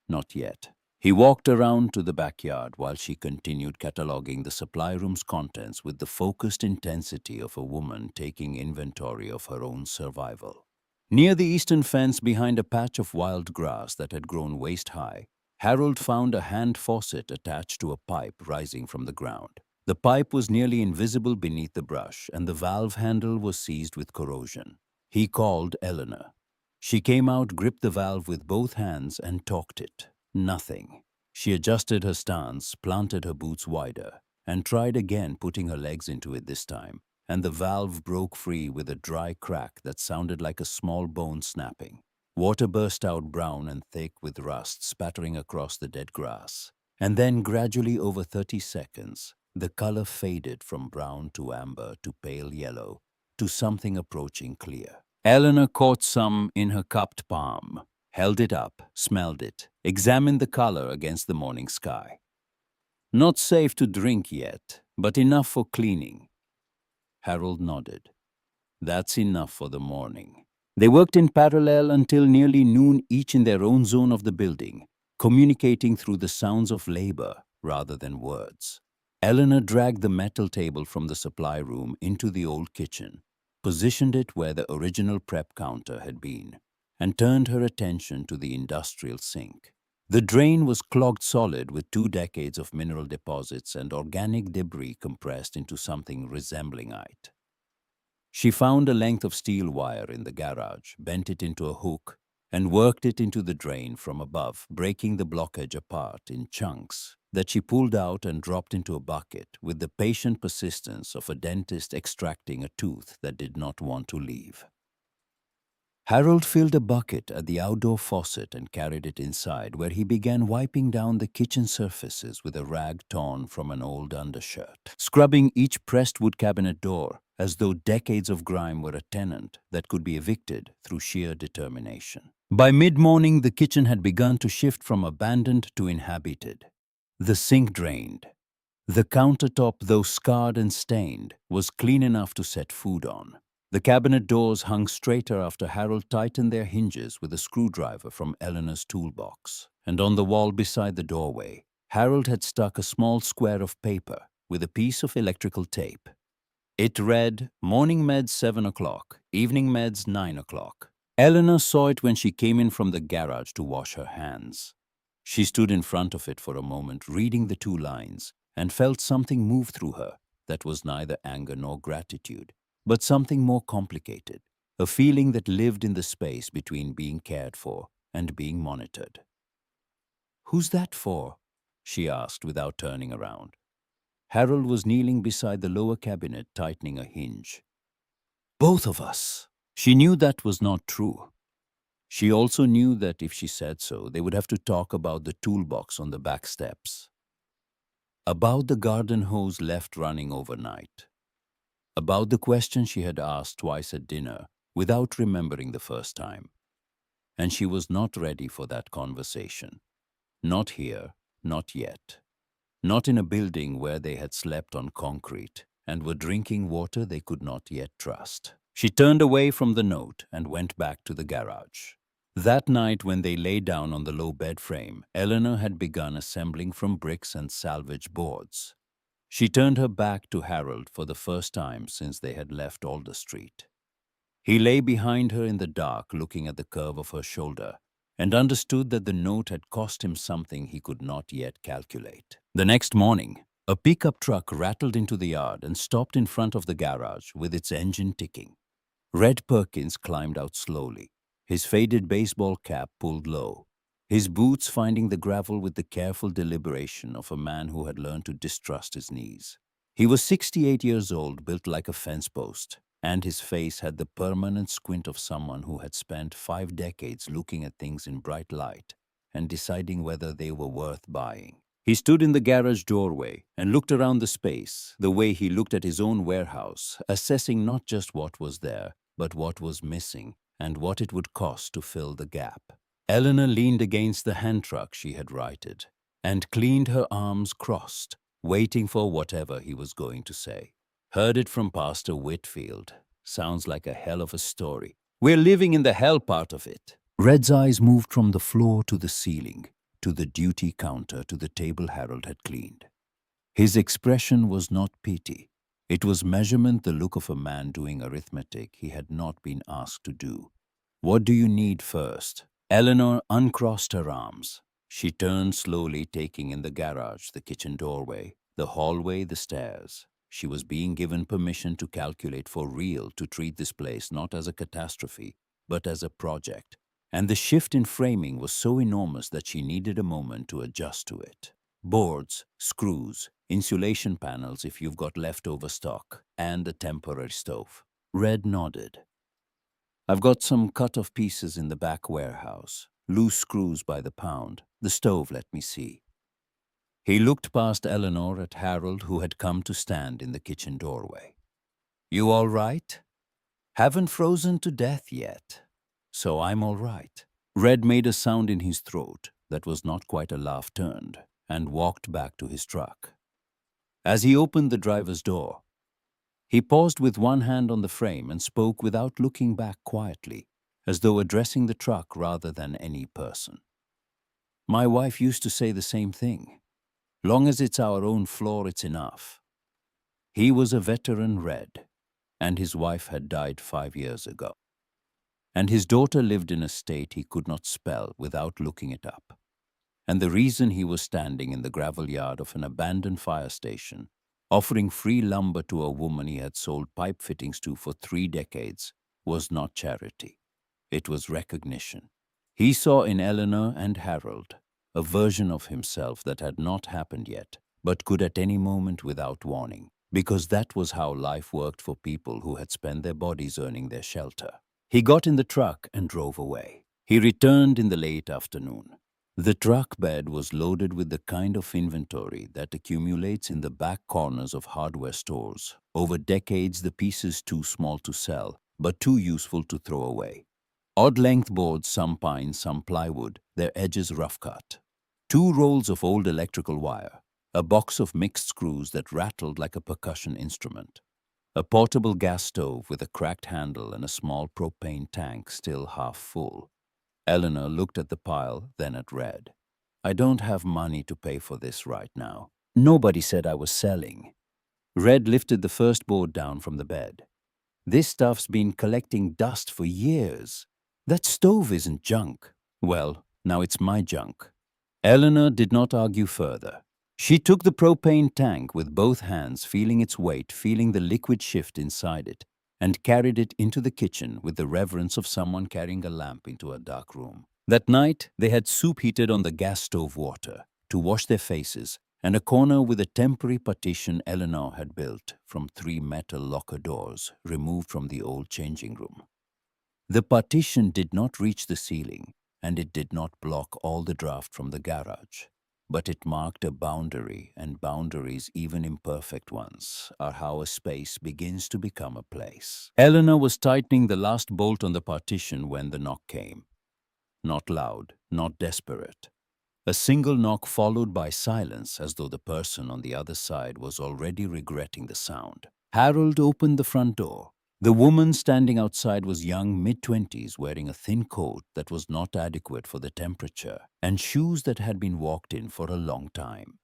"Not yet." He walked around to the backyard while she continued cataloging the supply room's contents with the focused intensity of a woman taking inventory of her own survival. Near the eastern fence, behind a patch of wild grass that had grown waist-high, Harold found a hand faucet attached to a pipe rising from the ground. The pipe was nearly invisible beneath the brush, and the valve handle was seized with corrosion. He called Eleanor. She came out, gripped the valve with both hands, and torqued it. Nothing. She adjusted her stance, planted her boots wider, and tried again, putting her legs into it this time, and the valve broke free with a dry crack that sounded like a small bone snapping. Water burst out, brown and thick with rust, spattering across the dead grass. And then, gradually over 30 seconds, the color faded from brown to amber to pale yellow to something approaching clear. Eleanor caught some in her cupped palm, held it up, smelled it, examined the color against the morning sky. "Not safe to drink yet, but enough for cleaning." Harold nodded. "That's enough for the morning." They worked in parallel until nearly noon, each in their own zone of the building, communicating through the sounds of labor rather than words. Eleanor dragged the metal table from the supply room into the old kitchen, positioned it where the original prep counter had been, and turned her attention to the industrial sink. The drain was clogged solid with 2 decades of mineral deposits and organic debris compressed into something resembling it. She found a length of steel wire in the garage, bent it into a hook, and worked it into the drain from above, breaking the blockage apart in chunks that she pulled out and dropped into a bucket with the patient persistence of a dentist extracting a tooth that did not want to leave. Harold filled a bucket at the outdoor faucet and carried it inside, where he began wiping down the kitchen surfaces with a rag torn from an old undershirt, scrubbing each pressed wood cabinet door as though decades of grime were a tenant that could be evicted through sheer determination. By mid-morning, the kitchen had begun to shift from abandoned to inhabited. The sink drained. The countertop, though scarred and stained, was clean enough to set food on. The cabinet doors hung straighter after Harold tightened their hinges with a screwdriver from Eleanor's toolbox. And on the wall beside the doorway, Harold had stuck a small square of paper with a piece of electrical tape. It read, "Morning meds 7 o'clock, evening meds 9 o'clock." Eleanor saw it when she came in from the garage to wash her hands. She stood in front of it for a moment, reading the 2 lines, and felt something move through her that was neither anger nor gratitude, but something more complicated, a feeling that lived in the space between being cared for and being monitored. "Who's that for?" she asked without turning around. Harold was kneeling beside the lower cabinet, tightening a hinge. "Both of us." She knew that was not true. She also knew that if she said so, they would have to talk about the toolbox on the back steps, about the garden hose left running overnight, about the question she had asked twice at dinner without remembering the first time. And she was not ready for that conversation. Not here, not yet. Not in a building where they had slept on concrete and were drinking water they could not yet trust. She turned away from the note and went back to the garage. That night, when they lay down on the low bed frame, Eleanor had begun assembling from bricks and salvage boards. She turned her back to Harold for the first time since they had left Alder Street. He lay behind her in the dark, looking at the curve of her shoulder, and understood that the note had cost him something he could not yet calculate. The next morning, a pickup truck rattled into the yard and stopped in front of the garage with its engine ticking. Red Perkins climbed out slowly, his faded baseball cap pulled low, his boots finding the gravel with the careful deliberation of a man who had learned to distrust his knees. He was 68 years old, built like a fence post, and his face had the permanent squint of someone who had spent 5 decades looking at things in bright light and deciding whether they were worth buying. He stood in the garage doorway and looked around the space, the way he looked at his own warehouse, assessing not just what was there, but what was missing, and what it would cost to fill the gap. Eleanor leaned against the hand truck she had righted and cleaned her arms crossed, waiting for whatever he was going to say. Heard it from Pastor Whitfield. Sounds like a hell of a story. We're living in the hell part of it. Red's eyes moved from the floor to the ceiling, to the duty counter, to the table Harold had cleaned. His expression was not pity. It was measurement, the look of a man doing arithmetic he had not been asked to do. What do you need first? Eleanor uncrossed her arms. She turned slowly, taking in the garage, the kitchen doorway, the hallway, the stairs. She was being given permission to calculate for real, to treat this place not as a catastrophe, but as a project. And the shift in framing was so enormous that she needed a moment to adjust to it. Boards, screws, insulation panels if you've got leftover stock, and a temporary stove. Red nodded. I've got some cut-off pieces in the back warehouse, loose screws by the pound. The stove, let me see. He looked past Eleanor at Harold, who had come to stand in the kitchen doorway. You all right? Haven't frozen to death yet, so I'm all right. Red made a sound in his throat that was not quite a laugh turned, and walked back to his truck. As he opened the driver's door, he paused with one hand on the frame and spoke without looking back, quietly, as though addressing the truck rather than any person. My wife used to say the same thing. Long as it's our own floor, it's enough. He was a veteran, Red, and his wife had died 5 years ago. And his daughter lived in a state he could not spell without looking it up. And the reason he was standing in the gravel yard of an abandoned fire station, offering free lumber to a woman he had sold pipe fittings to for 3 decades, was not charity. It was recognition. He saw in Eleanor and Harold a version of himself that had not happened yet, but could at any moment without warning, because that was how life worked for people who had spent their bodies earning their shelter. He got in the truck and drove away. He returned in the late afternoon. The truck bed was loaded with the kind of inventory that accumulates in the back corners of hardware stores. Over decades, the pieces too small to sell, but too useful to throw away. Odd-length boards, some pine, some plywood, their edges rough-cut. 2 rolls of old electrical wire. A box of mixed screws that rattled like a percussion instrument. A portable gas stove with a cracked handle and a small propane tank still half full. Eleanor looked at the pile, then at Red. I don't have money to pay for this right now. Nobody said I was selling. Red lifted the first board down from the bed. This stuff's been collecting dust for years. That stove isn't junk. Well, now it's my junk. Eleanor did not argue further. She took the propane tank with both hands, feeling its weight, feeling the liquid shift inside it, and carried it into the kitchen with the reverence of someone carrying a lamp into a dark room. That night, they had soup heated on the gas stove water to wash their faces, and a corner with a temporary partition Eleanor had built from 3 metal locker doors removed from the old changing room. The partition did not reach the ceiling, and it did not block all the draft from the garage. But it marked a boundary, and boundaries, even imperfect ones, are how a space begins to become a place. Eleanor was tightening the last bolt on the partition when the knock came. Not loud, not desperate. A single knock followed by silence, as though the person on the other side was already regretting the sound. Harold opened the front door. The woman standing outside was young, mid-20s, wearing a thin coat that was not adequate for the temperature, and shoes that had been walked in for a long time.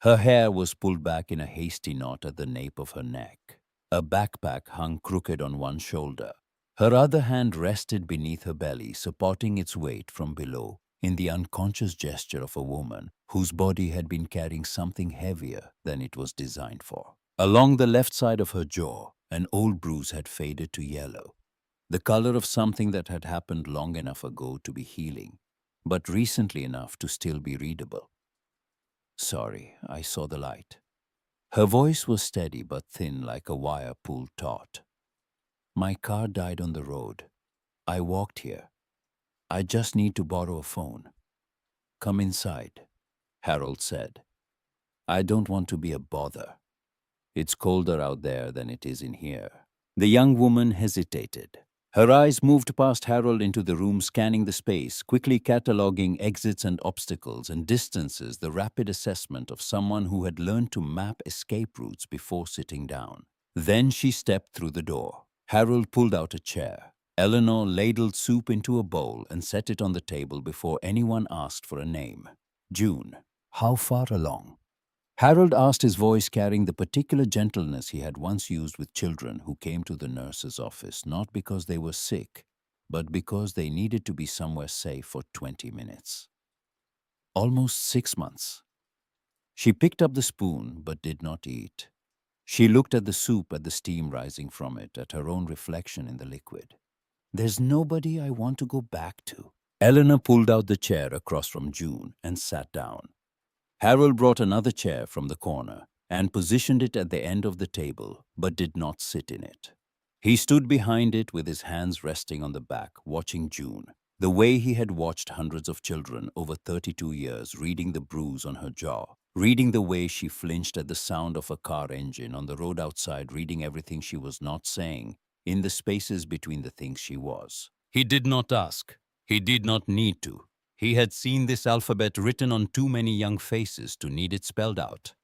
Her hair was pulled back in a hasty knot at the nape of her neck. A backpack hung crooked on one shoulder. Her other hand rested beneath her belly, supporting its weight from below, in the unconscious gesture of a woman whose body had been carrying something heavier than it was designed for. Along the left side of her jaw, an old bruise had faded to yellow, the color of something that had happened long enough ago to be healing, but recently enough to still be readable. Sorry, I saw the light. Her voice was steady but thin, like a wire pulled taut. My car died on the road. I walked here. I just need to borrow a phone. Come inside, Harold said. I don't want to be a bother. It's colder out there than it is in here. The young woman hesitated. Her eyes moved past Harold into the room, scanning the space, quickly cataloging exits and obstacles and distances, the rapid assessment of someone who had learned to map escape routes before sitting down. Then she stepped through the door. Harold pulled out a chair. Eleanor ladled soup into a bowl and set it on the table before anyone asked for a name. June. How far along? Harold asked, his voice carrying the particular gentleness he had once used with children who came to the nurse's office not because they were sick, but because they needed to be somewhere safe for 20 minutes. Almost 6 months. She picked up the spoon but did not eat. She looked at the soup, at the steam rising from it, at her own reflection in the liquid. There's nobody I want to go back to. Eleanor pulled out the chair across from June and sat down. Harold brought another chair from the corner and positioned it at the end of the table, but did not sit in it. He stood behind it with his hands resting on the back, watching June, the way he had watched hundreds of children over 32 years, reading the bruise on her jaw, reading the way she flinched at the sound of a car engine on the road outside, reading everything she was not saying in the spaces between the things she was. He did not ask. He did not need to. He had seen this alphabet written on too many young faces to need it spelled out.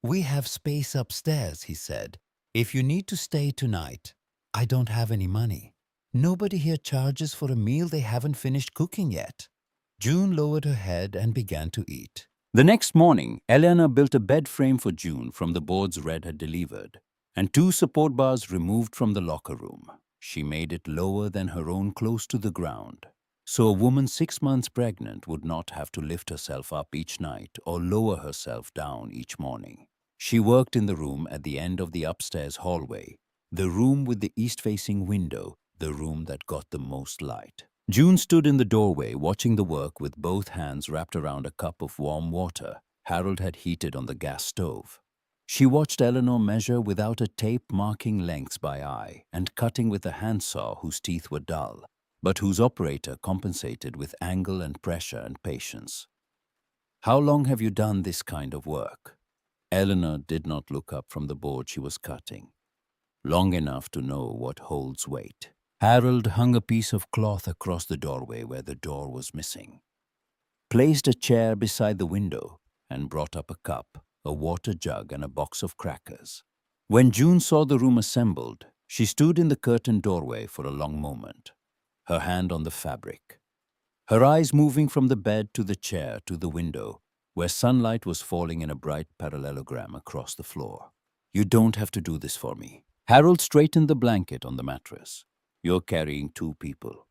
We have space upstairs, he said. If you need to stay tonight, I don't have any money. Nobody here charges for a meal they haven't finished cooking yet. June lowered her head and began to eat. The next morning, Eleanor built a bed frame for June from the boards Red had delivered, and 2 support bars removed from the locker room. She made it lower than her own, close to the ground, so a woman 6 months pregnant would not have to lift herself up each night or lower herself down each morning. She worked in the room at the end of the upstairs hallway, the room with the east-facing window, the room that got the most light. June stood in the doorway watching the work with both hands wrapped around a cup of warm water Harold had heated on the gas stove. She watched Eleanor measure without a tape, marking lengths by eye and cutting with a handsaw whose teeth were dull, but whose operator compensated with angle and pressure and patience. How long have you done this kind of work? Eleanor did not look up from the board she was cutting. Long enough to know what holds weight. Harold hung a piece of cloth across the doorway where the door was missing, placed a chair beside the window, and brought up a cup, a water jug, and a box of crackers. When June saw the room assembled, she stood in the curtained doorway for a long moment, her hand on the fabric, her eyes moving from the bed to the chair to the window, where sunlight was falling in a bright parallelogram across the floor. You don't have to do this for me. Harold straightened the blanket on the mattress. You're carrying 2 people.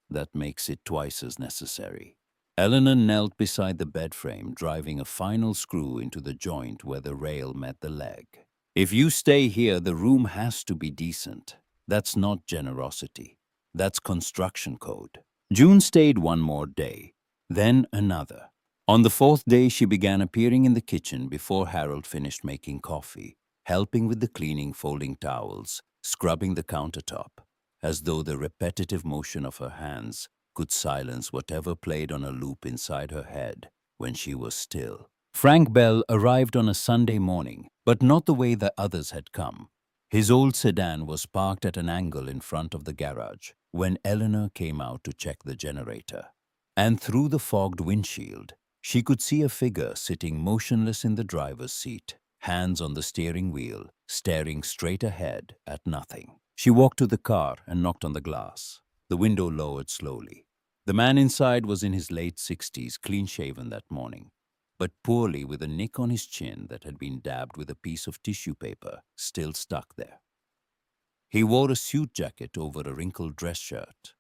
That makes it twice as necessary. Eleanor knelt beside the bed frame, driving a final screw into the joint where the rail met the leg. If you stay here, the room has to be decent. That's not generosity. That's construction code. June stayed 1 more day, then another. On the 4th day, she began appearing in the kitchen before Harold finished making coffee, helping with the cleaning, folding towels, scrubbing the countertop, as though the repetitive motion of her hands could silence whatever played on a loop inside her head when she was still. Frank Bell arrived on a Sunday morning, but not the way the others had come. His old sedan was parked at an angle in front of the garage when Eleanor came out to check the generator. And through the fogged windshield, she could see a figure sitting motionless in the driver's seat, hands on the steering wheel, staring straight ahead at nothing. She walked to the car and knocked on the glass. The window lowered slowly. The man inside was in his late 60s, clean-shaven that morning, but poorly, with a nick on his chin that had been dabbed with a piece of tissue paper still stuck there. He wore a suit jacket over a wrinkled dress shirt,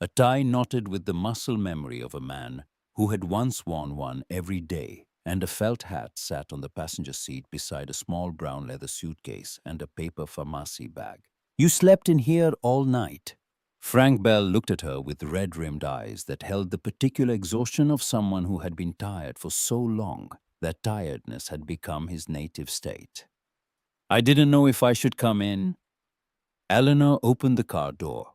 a tie knotted with the muscle memory of a man who had once worn one every day, and a felt hat sat on the passenger seat beside a small brown leather suitcase and a paper pharmacy bag. You slept in here all night. Frank Bell looked at her with red-rimmed eyes that held the particular exhaustion of someone who had been tired for so long that tiredness had become his native state. I didn't know if I should come in. Eleanor opened the car door.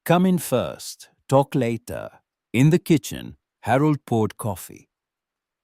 Come in first, talk later. In the kitchen, Harold poured coffee.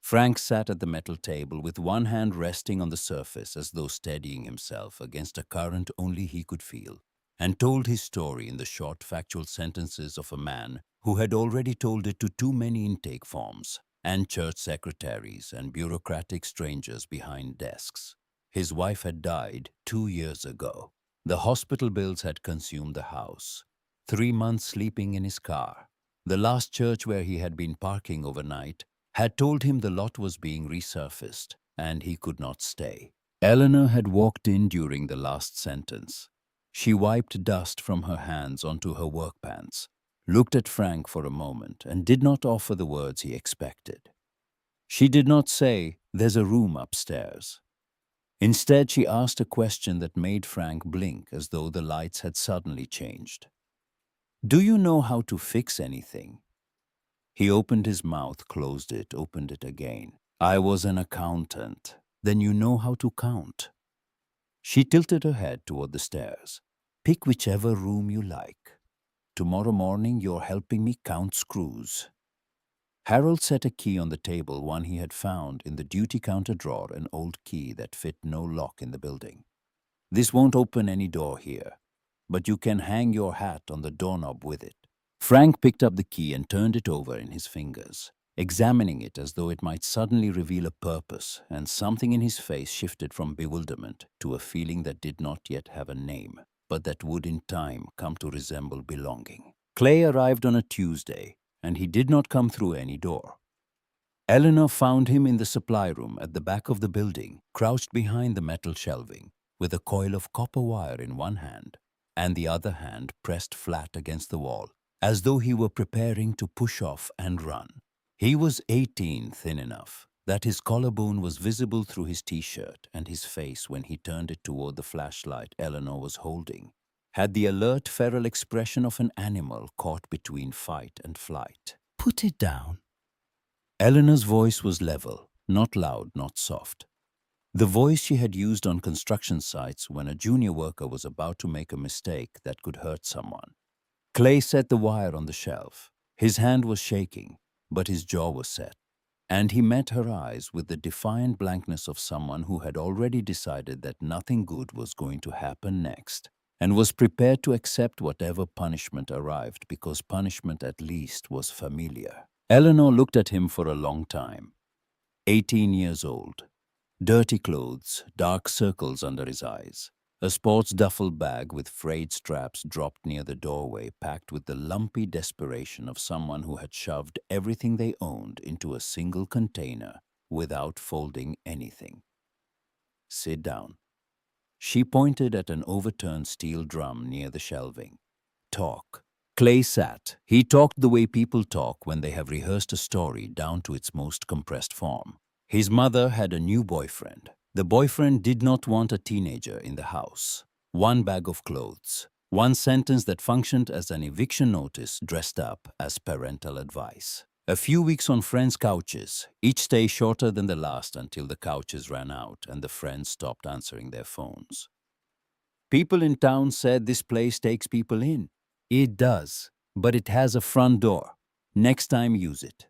Frank sat at the metal table with one hand resting on the surface as though steadying himself against a current only he could feel, and told his story in the short factual sentences of a man who had already told it to too many intake forms and church secretaries and bureaucratic strangers behind desks. His wife had died 2 years ago. The hospital bills had consumed the house. 3 months sleeping in his car. The last church where he had been parking overnight had told him the lot was being resurfaced and he could not stay. Eleanor had walked in during the last sentence. She wiped dust from her hands onto her work pants, looked at Frank for a moment, and did not offer the words he expected. She did not say, "There's a room upstairs." Instead, she asked a question that made Frank blink as though the lights had suddenly changed. "Do you know how to fix anything?" He opened his mouth, closed it, opened it again. "I was an accountant." "Then you know how to count." She tilted her head toward the stairs. "Pick whichever room you like. Tomorrow morning you're helping me count screws." Harold set a key on the table, one he had found in the duty counter drawer, an old key that fit no lock in the building. "This won't open any door here, but you can hang your hat on the doorknob with it." Frank picked up the key and turned it over in his fingers, examining it as though it might suddenly reveal a purpose, and something in his face shifted from bewilderment to a feeling that did not yet have a name, but that would in time come to resemble belonging. Clay arrived on a Tuesday, and he did not come through any door. Eleanor found him in the supply room at the back of the building, crouched behind the metal shelving, with a coil of copper wire in one hand and the other hand pressed flat against the wall, as though he were preparing to push off and run. He was 18, thin enough that his collarbone was visible through his t-shirt, and his face, when he turned it toward the flashlight Eleanor was holding, had the alert feral expression of an animal caught between fight and flight. "Put it down." Eleanor's voice was level, not loud, not soft. The voice she had used on construction sites when a junior worker was about to make a mistake that could hurt someone. Clay set the wire on the shelf. His hand was shaking, but his jaw was set, and he met her eyes with the defiant blankness of someone who had already decided that nothing good was going to happen next, and was prepared to accept whatever punishment arrived because punishment at least was familiar. Eleanor looked at him for a long time. 18 years old. Dirty clothes, dark circles under his eyes. A sports duffel bag with frayed straps dropped near the doorway, packed with the lumpy desperation of someone who had shoved everything they owned into a single container without folding anything. "Sit down." She pointed at an overturned steel drum near the shelving. "Talk." Clay sat. He talked the way people talk when they have rehearsed a story down to its most compressed form. His mother had a new boyfriend. The boyfriend did not want a teenager in the house. One bag of clothes. One sentence that functioned as an eviction notice dressed up as parental advice. A few weeks on friends' couches, each stay shorter than the last until the couches ran out and the friends stopped answering their phones. "People in town said this place takes people in." "It does, but it has a front door. Next time use it."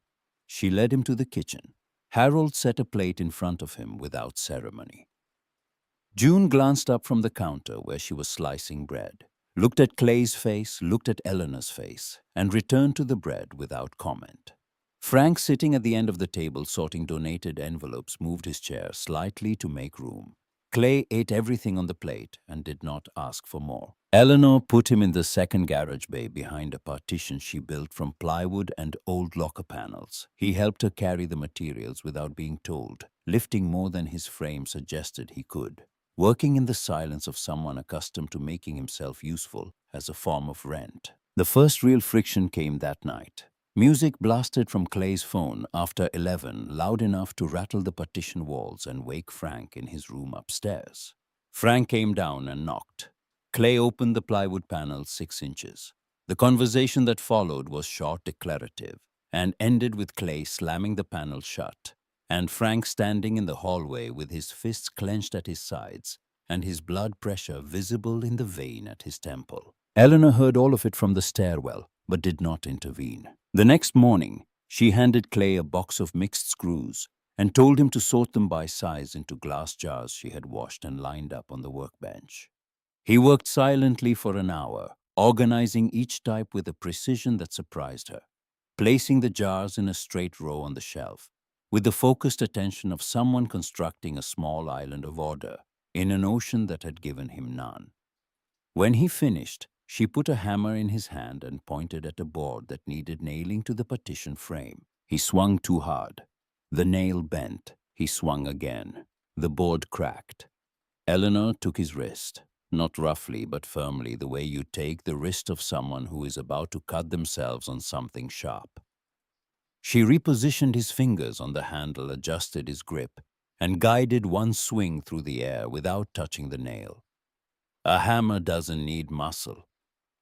She led him to the kitchen. Harold set a plate in front of him without ceremony. June glanced up from the counter where she was slicing bread, looked at Clay's face, looked at Eleanor's face, and returned to the bread without comment. Frank, sitting at the end of the table sorting donated envelopes, moved his chair slightly to make room. Clay ate everything on the plate and did not ask for more. Eleanor put him in the second garage bay behind a partition she built from plywood and old locker panels. He helped her carry the materials without being told, lifting more than his frame suggested he could, working in the silence of someone accustomed to making himself useful as a form of rent. The first real friction came that night. Music blasted from Clay's phone after 11, loud enough to rattle the partition walls and wake Frank in his room upstairs. Frank came down and knocked. Clay opened the plywood panel 6 inches. The conversation that followed was short, declarative, and ended with Clay slamming the panel shut, and Frank standing in the hallway with his fists clenched at his sides and his blood pressure visible in the vein at his temple. Eleanor heard all of it from the stairwell, but did not intervene. The next morning, she handed Clay a box of mixed screws and told him to sort them by size into glass jars she had washed and lined up on the workbench. He worked silently for an hour, organizing each type with a precision that surprised her, placing the jars in a straight row on the shelf, with the focused attention of someone constructing a small island of order in an ocean that had given him none. When he finished, she put a hammer in his hand and pointed at a board that needed nailing to the partition frame. He swung too hard. The nail bent. He swung again. The board cracked. Eleanor took his wrist, not roughly but firmly, the way you take the wrist of someone who is about to cut themselves on something sharp. She repositioned his fingers on the handle, adjusted his grip, and guided one swing through the air without touching the nail. A hammer doesn't need muscle.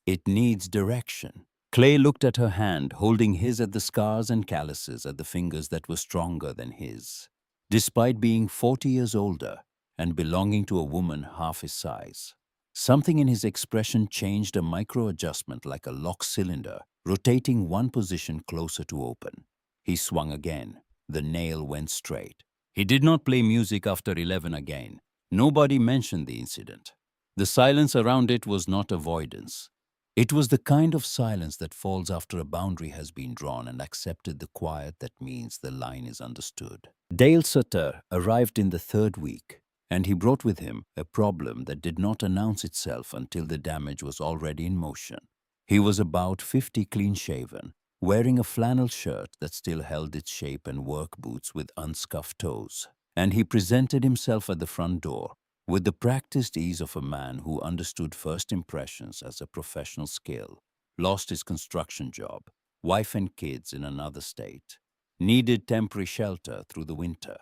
It needs direction. Clay looked at her hand, holding his at the scars and calluses at the fingers that were stronger than his. Despite being 40 years older and belonging to a woman half his size, something in his expression changed, a micro-adjustment like a lock cylinder, rotating one position closer to open. He swung again. The nail went straight. He did not play music after 11 again. Nobody mentioned the incident. The silence around it was not avoidance. It was the kind of silence that falls after a boundary has been drawn and accepted, the quiet that means the line is understood. Dale Sutter arrived in the third week, and he brought with him a problem that did not announce itself until the damage was already in motion. He was about 50, clean-shaven, wearing a flannel shirt that still held its shape and work boots with unscuffed toes, and he presented himself at the front door with the practiced ease of a man who understood first impressions as a professional skill, lost his construction job, wife and kids in another state, needed temporary shelter through the winter.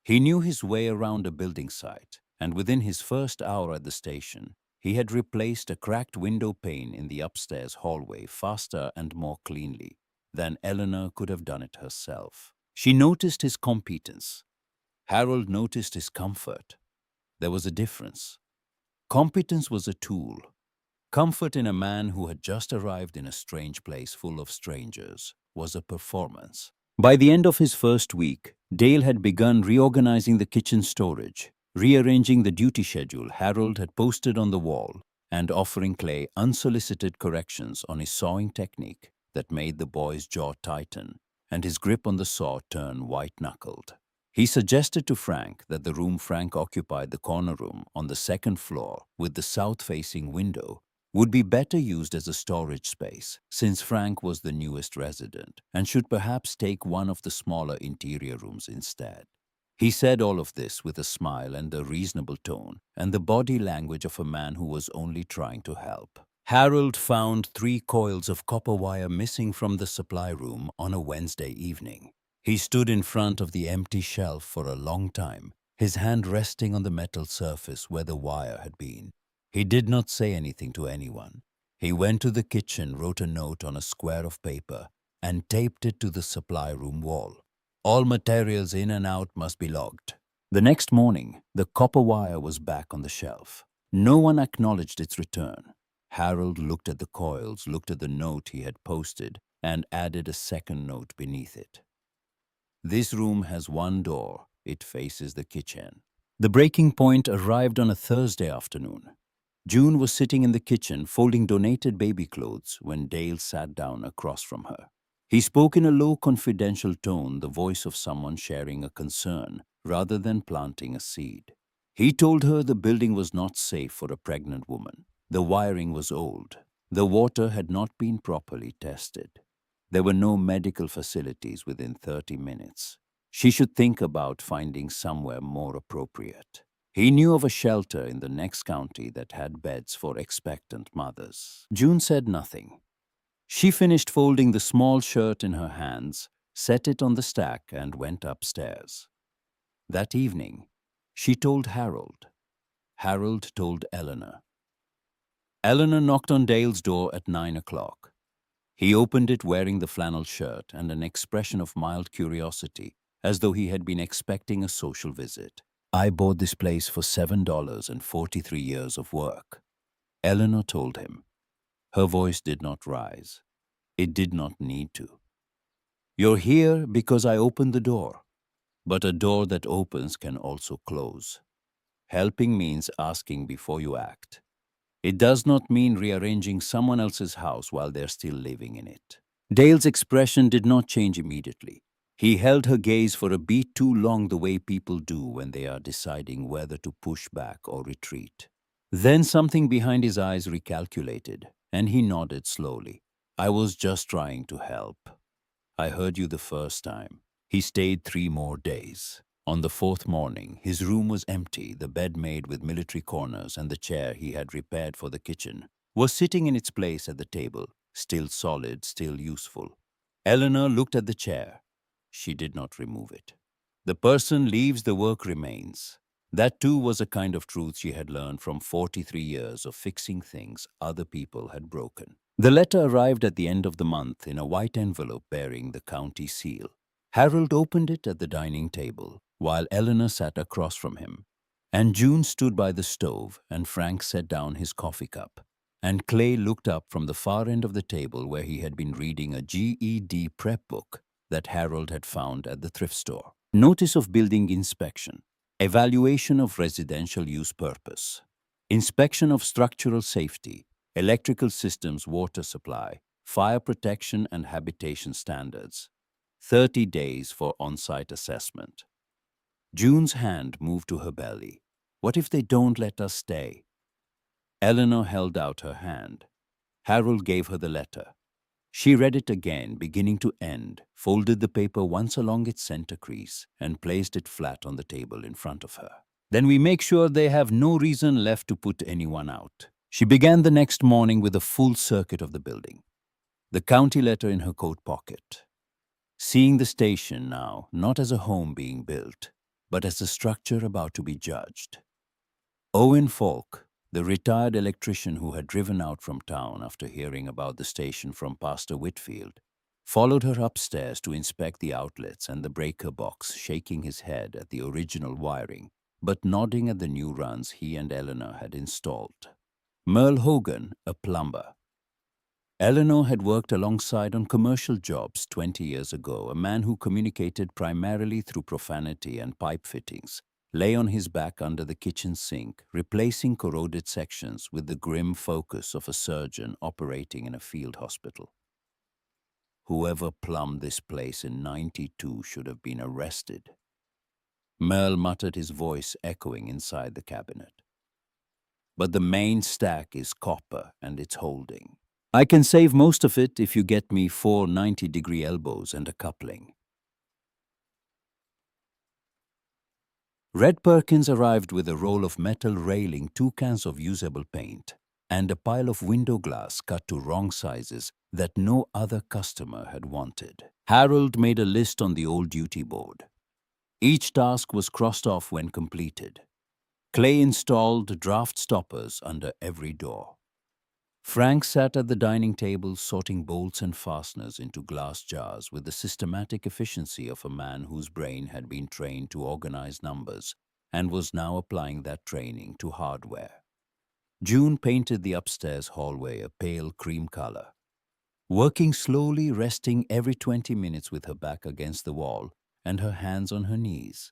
He knew his way around a building site, and within his first hour at the station, he had replaced a cracked window pane in the upstairs hallway faster and more cleanly than Eleanor could have done it herself. She noticed his competence. Harold noticed his comfort. There was a difference. Competence was a tool. Comfort in a man who had just arrived in a strange place full of strangers was a performance. By the end of his first week, Dale had begun reorganizing the kitchen storage, rearranging the duty schedule Harold had posted on the wall, and offering Clay unsolicited corrections on his sawing technique that made the boy's jaw tighten and his grip on the saw turn white-knuckled. He suggested to Frank that the room Frank occupied, the corner room on the second floor with the south-facing window, would be better used as a storage space, since Frank was the newest resident and should perhaps take one of the smaller interior rooms instead. He said all of this with a smile and a reasonable tone and the body language of a man who was only trying to help. Harold found 3 coils of copper wire missing from the supply room on a Wednesday evening. He stood in front of the empty shelf for a long time, his hand resting on the metal surface where the wire had been. He did not say anything to anyone. He went to the kitchen, wrote a note on a square of paper, and taped it to the supply room wall. All materials in and out must be logged. The next morning, the copper wire was back on the shelf. No one acknowledged its return. Harold looked at the coils, looked at the note he had posted, and added a second note beneath it. This room has one door. It faces the kitchen. The breaking point arrived on a Thursday afternoon. June was sitting in the kitchen folding donated baby clothes when Dale sat down across from her. He spoke in a low, confidential tone, the voice of someone sharing a concern rather than planting a seed. He told her the building was not safe for a pregnant woman. The wiring was old. The water had not been properly tested. There were no medical facilities within 30 minutes. She should think about finding somewhere more appropriate. He knew of a shelter in the next county that had beds for expectant mothers. June said nothing. She finished folding the small shirt in her hands, set it on the stack, and went upstairs. That evening, she told Harold. Harold told Eleanor. Eleanor knocked on Dale's door at 9 o'clock. He opened it wearing the flannel shirt and an expression of mild curiosity, as though he had been expecting a social visit. "I bought this place for $7 and 43 years of work," Eleanor told him. Her voice did not rise. It did not need to. "You're here because I opened the door. But a door that opens can also close. Helping means asking before you act. It does not mean rearranging someone else's house while they're still living in it. Dale's expression did not change immediately. He held her gaze for a beat too long, the way people do when they are deciding whether to push back or retreat. Then something behind his eyes recalculated, and he nodded slowly. I was just trying to help. I heard you the first time. He stayed 3 more days. On the fourth morning, his room was empty. The bed made with military corners and the chair he had repaired for the kitchen was sitting in its place at the table, still solid, still useful. Eleanor looked at the chair. She did not remove it. The person leaves, the work remains. That too was a kind of truth she had learned from 43 years of fixing things other people had broken. The letter arrived at the end of the month in a white envelope bearing the county seal. Harold opened it at the dining table, while Eleanor sat across from him. And June stood by the stove, and Frank set down his coffee cup. And Clay looked up from the far end of the table where he had been reading a GED prep book that Harold had found at the thrift store. Notice of building inspection. Evaluation of residential use purpose. Inspection of structural safety, electrical systems, water supply, fire protection and habitation standards. 30 days for on-site assessment. June's hand moved to her belly. What if they don't let us stay? Eleanor held out her hand. Harold gave her the letter. She read it again, beginning to end, folded the paper once along its center crease, and placed it flat on the table in front of her. Then we make sure they have no reason left to put anyone out. She began the next morning with a full circuit of the building, the county letter in her coat pocket. Seeing the station now not as a home being built, but as a structure about to be judged. Owen Falk, the retired electrician who had driven out from town after hearing about the station from Pastor Whitfield, followed her upstairs to inspect the outlets and the breaker box, shaking his head at the original wiring, but nodding at the new runs he and Eleanor had installed. Merle Hogan, a plumber. Eleanor had worked alongside on commercial jobs 20 years ago. A man who communicated primarily through profanity and pipe fittings lay on his back under the kitchen sink, replacing corroded sections with the grim focus of a surgeon operating in a field hospital. Whoever plumbed this place in '92 should have been arrested. Merle muttered, his voice echoing inside the cabinet. But the main stack is copper and it's holding. I can save most of it if you get me 4 90-degree elbows and a coupling. Red Perkins arrived with a roll of metal railing, 2 cans of usable paint, and a pile of window glass cut to wrong sizes that no other customer had wanted. Harold made a list on the old duty board. Each task was crossed off when completed. Clay installed draft stoppers under every door. Frank sat at the dining table sorting bolts and fasteners into glass jars with the systematic efficiency of a man whose brain had been trained to organize numbers and was now applying that training to hardware. June painted the upstairs hallway a pale cream color. Working slowly, resting every 20 minutes with her back against the wall and her hands on her knees.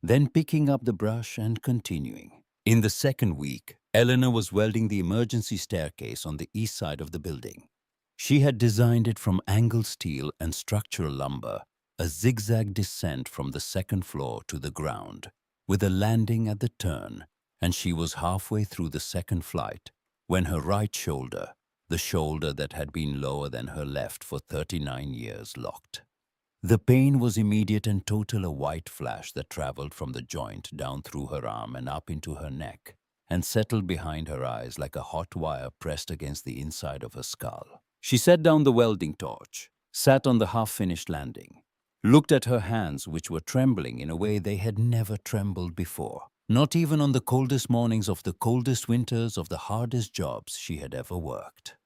Then picking up the brush and continuing. In the second week, Eleanor was welding the emergency staircase on the east side of the building. She had designed it from angled steel and structural lumber, a zigzag descent from the second floor to the ground, with a landing at the turn, and she was halfway through the second flight when her right shoulder, the shoulder that had been lower than her left for 39 years, locked. The pain was immediate and total, a white flash that traveled from the joint down through her arm and up into her neck, and settled behind her eyes like a hot wire pressed against the inside of her skull. She set down the welding torch, sat on the half-finished landing, looked at her hands, which were trembling in a way they had never trembled before, not even on the coldest mornings of the coldest winters of the hardest jobs she had ever worked.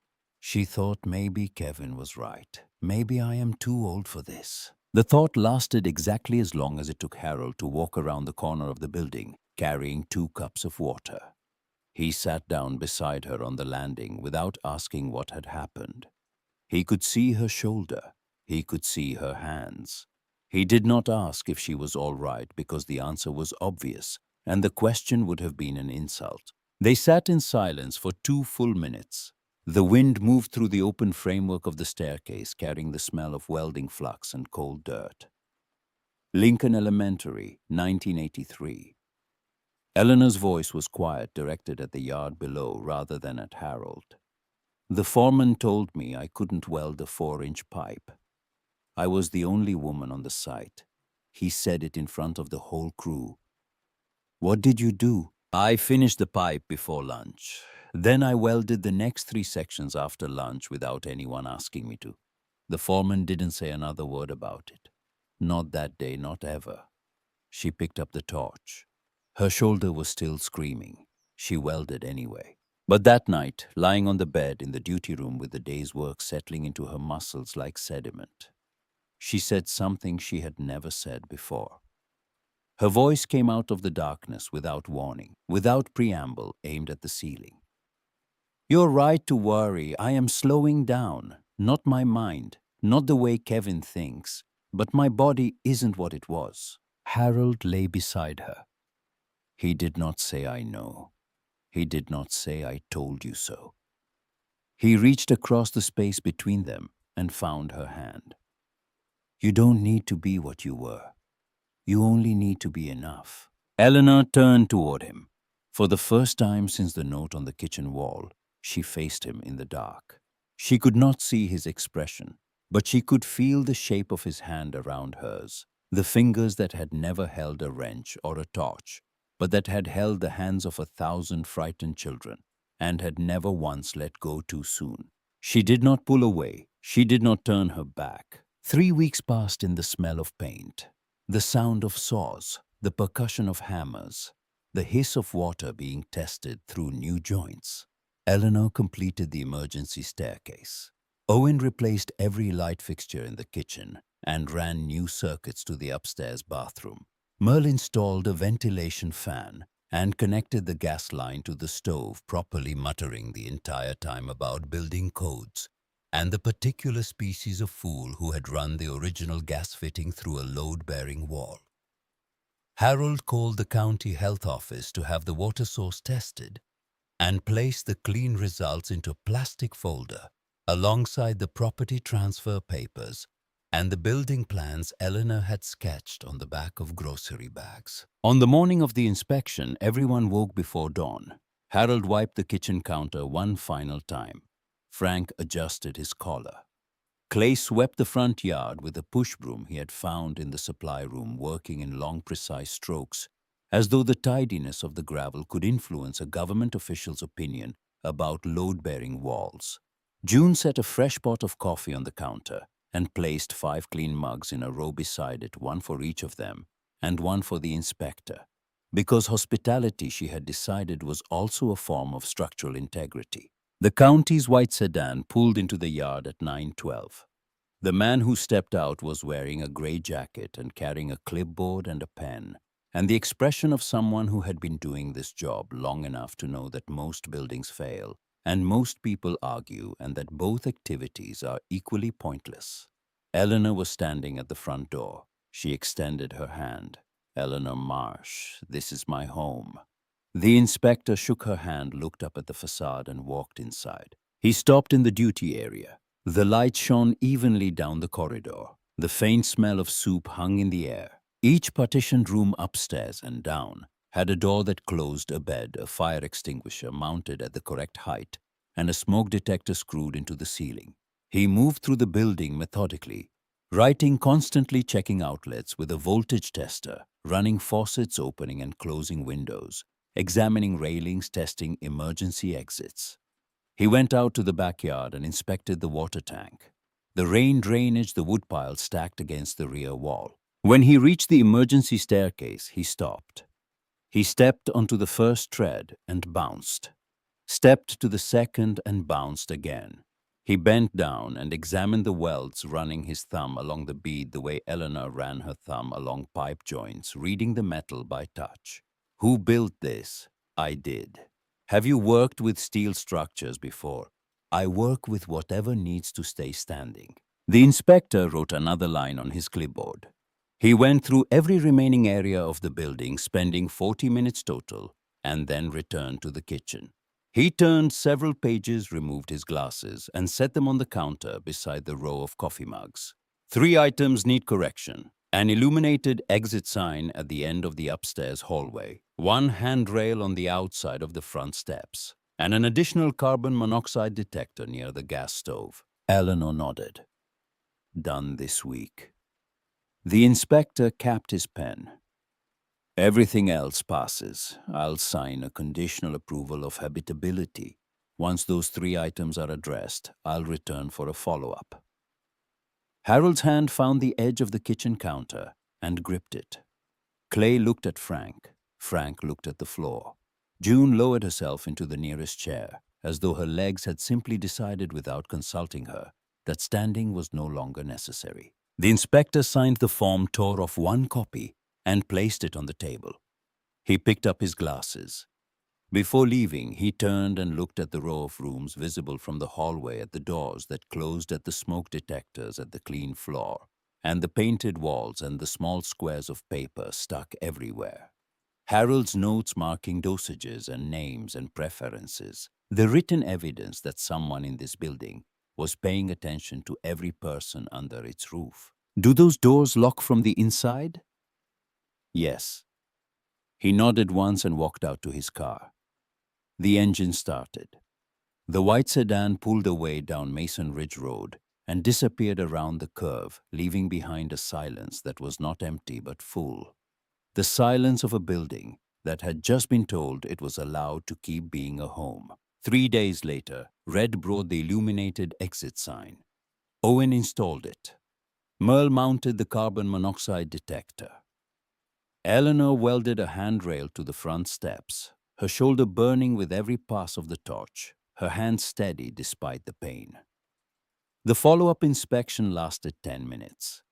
She thought maybe Kevin was right. Maybe I am too old for this. The thought lasted exactly as long as it took Harold to walk around the corner of the building, carrying 2 cups of water. He sat down beside her on the landing without asking what had happened. He could see her shoulder. He could see her hands. He did not ask if she was all right because the answer was obvious, and the question would have been an insult. They sat in silence for 2 full minutes. The wind moved through the open framework of the staircase, carrying the smell of welding flux and cold dirt. Lincoln Elementary, 1983. Eleanor's voice was quiet, directed at the yard below rather than at Harold. The foreman told me I couldn't weld a 4-inch pipe. I was the only woman on the site. He said it in front of the whole crew. What did you do? I finished the pipe before lunch. Then I welded the next 3 sections after lunch without anyone asking me to. The foreman didn't say another word about it. Not that day, not ever. She picked up the torch. Her shoulder was still screaming. She welded anyway. But that night, lying on the bed in the duty room with the day's work settling into her muscles like sediment, she said something she had never said before. Her voice came out of the darkness without warning, without preamble, aimed at the ceiling. You're right to worry. I am slowing down. Not my mind, not the way Kevin thinks, but my body isn't what it was. Harold lay beside her. He did not say I know. He did not say I told you so. He reached across the space between them and found her hand. You don't need to be what you were. You only need to be enough. Eleanor turned toward him. For the first time since the note on the kitchen wall, she faced him in the dark. She could not see his expression, but she could feel the shape of his hand around hers, the fingers that had never held a wrench or a torch, but that had held the hands of 1,000 frightened children and had never once let go too soon. She did not pull away. She did not turn her back. 3 weeks passed in the smell of paint, the sound of saws, the percussion of hammers, the hiss of water being tested through new joints. Eleanor completed the emergency staircase. Owen replaced every light fixture in the kitchen and ran new circuits to the upstairs bathroom. Merle installed a ventilation fan and connected the gas line to the stove, properly muttering the entire time about building codes and the particular species of fool who had run the original gas fitting through a load-bearing wall. Harold called the county health office to have the water source tested and placed the clean results into a plastic folder alongside the property transfer papers and the building plans Eleanor had sketched on the back of grocery bags. On the morning of the inspection, everyone woke before dawn. Harold wiped the kitchen counter one final time. Frank adjusted his collar. Clay swept the front yard with a push broom he had found in the supply room, working in long, precise strokes, as though the tidiness of the gravel could influence a government official's opinion about load-bearing walls. June set a fresh pot of coffee on the counter and placed 5 clean mugs in a row beside it, one for each of them and one for the inspector, because hospitality, she had decided, was also a form of structural integrity. The county's white sedan pulled into the yard at 9:12. The man who stepped out was wearing a gray jacket and carrying a clipboard and a pen, and the expression of someone who had been doing this job long enough to know that most buildings fail and most people argue, and that both activities are equally pointless. Eleanor was standing at the front door. She extended her hand. Eleanor Marsh, this is my home. The inspector shook her hand, looked up at the facade, and walked inside. He stopped in the duty area. The light shone evenly down the corridor. The faint smell of soup hung in the air. Each partitioned room upstairs and down had a door that closed, a bed, a fire extinguisher mounted at the correct height, and a smoke detector screwed into the ceiling. He moved through the building methodically, writing, constantly checking outlets with a voltage tester, running faucets, opening and closing windows, examining railings, testing emergency exits. He went out to the backyard and inspected the water tank, the rain drainage, the woodpile stacked against the rear wall. When he reached the emergency staircase, he stopped. He stepped onto the first tread and bounced, stepped to the second and bounced again. He bent down and examined the welds, running his thumb along the bead the way Eleanor ran her thumb along pipe joints, reading the metal by touch. Who built this? I did. Have you worked with steel structures before? I work with whatever needs to stay standing. The inspector wrote another line on his clipboard. He went through every remaining area of the building, spending 40 minutes total, and then returned to the kitchen. He turned several pages, removed his glasses, and set them on the counter beside the row of coffee mugs. 3 items need correction. An illuminated exit sign at the end of the upstairs hallway, 1 handrail on the outside of the front steps, and an additional carbon monoxide detector near the gas stove. Eleanor nodded. Done this week. The inspector capped his pen. Everything else passes. I'll sign a conditional approval of habitability. Once those 3 items are addressed, I'll return for a follow-up. Harold's hand found the edge of the kitchen counter and gripped it. Clay looked at Frank. Frank looked at the floor. June lowered herself into the nearest chair, as though her legs had simply decided without consulting her that standing was no longer necessary. The inspector signed the form, tore off 1 copy, and placed it on the table. He picked up his glasses. Before leaving, he turned and looked at the row of rooms visible from the hallway at the doors that closed at the smoke detectors at the clean floor, and the painted walls and the small squares of paper stuck everywhere. Harold's notes marking dosages and names and preferences, the written evidence that someone in this building was paying attention to every person under its roof. Do those doors lock from the inside? Yes. He nodded once and walked out to his car. The engine started. The white sedan pulled away down Mason Ridge Road and disappeared around the curve, leaving behind a silence that was not empty but full. The silence of a building that had just been told it was allowed to keep being a home. 3 days later, Red brought the illuminated exit sign. Owen installed it. Merle mounted the carbon monoxide detector. Eleanor welded a handrail to the front steps, her shoulder burning with every pass of the torch, her hand steady despite the pain. The follow-up inspection lasted 10 minutes.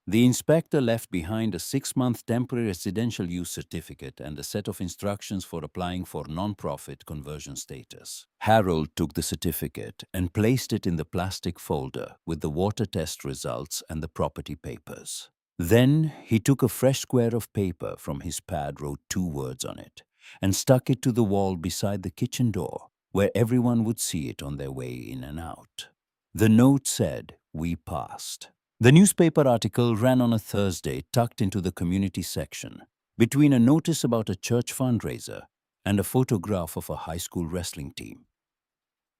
The inspector left behind a 6-month temporary residential use certificate and a set of instructions for applying for non-profit conversion status. Harold took the certificate and placed it in the plastic folder with the water test results and the property papers. Then he took a fresh square of paper from his pad, wrote 2 words on it, and stuck it to the wall beside the kitchen door, where everyone would see it on their way in and out. The note said, "We passed." The newspaper article ran on a Thursday, tucked into the community section, between a notice about a church fundraiser and a photograph of a high school wrestling team.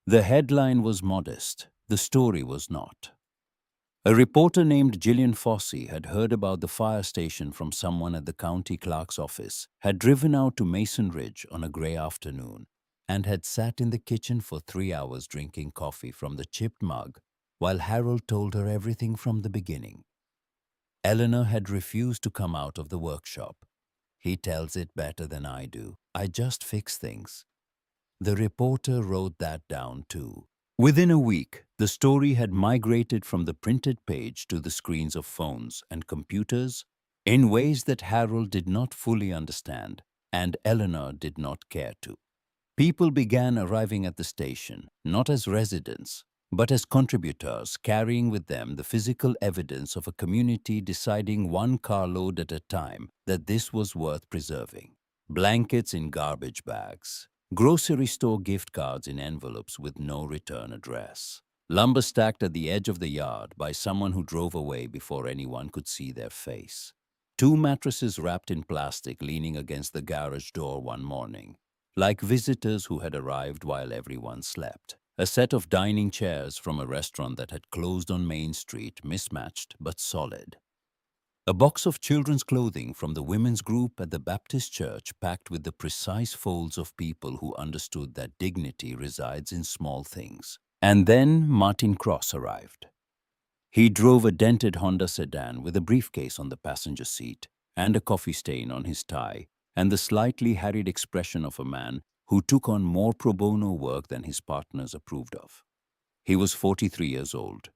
The headline was modest, the story was not. A reporter named Gillian Fossey had heard about the fire station from someone at the county clerk's office, had driven out to Mason Ridge on a gray afternoon, and had sat in the kitchen for 3 hours drinking coffee from the chipped mug while Harold told her everything from the beginning. Eleanor had refused to come out of the workshop. "He tells it better than I do. I just fix things." The reporter wrote that down too. Within a week, the story had migrated from the printed page to the screens of phones and computers in ways that Harold did not fully understand, and Eleanor did not care to. People began arriving at the station, not as residents, but as contributors, carrying with them the physical evidence of a community deciding 1 carload at a time that this was worth preserving. Blankets in garbage bags, grocery store gift cards in envelopes with no return address, lumber stacked at the edge of the yard by someone who drove away before anyone could see their face. 2 mattresses wrapped in plastic leaning against the garage door one morning, like visitors who had arrived while everyone slept. A set of dining chairs from a restaurant that had closed on Main Street, mismatched but solid. A box of children's clothing from the women's group at the Baptist church, packed with the precise folds of people who understood that dignity resides in small things. And then Martin Cross arrived. He drove a dented Honda sedan with a briefcase on the passenger seat and a coffee stain on his tie, and the slightly harried expression of a man who took on more pro bono work than his partners approved of. He was 43 years old,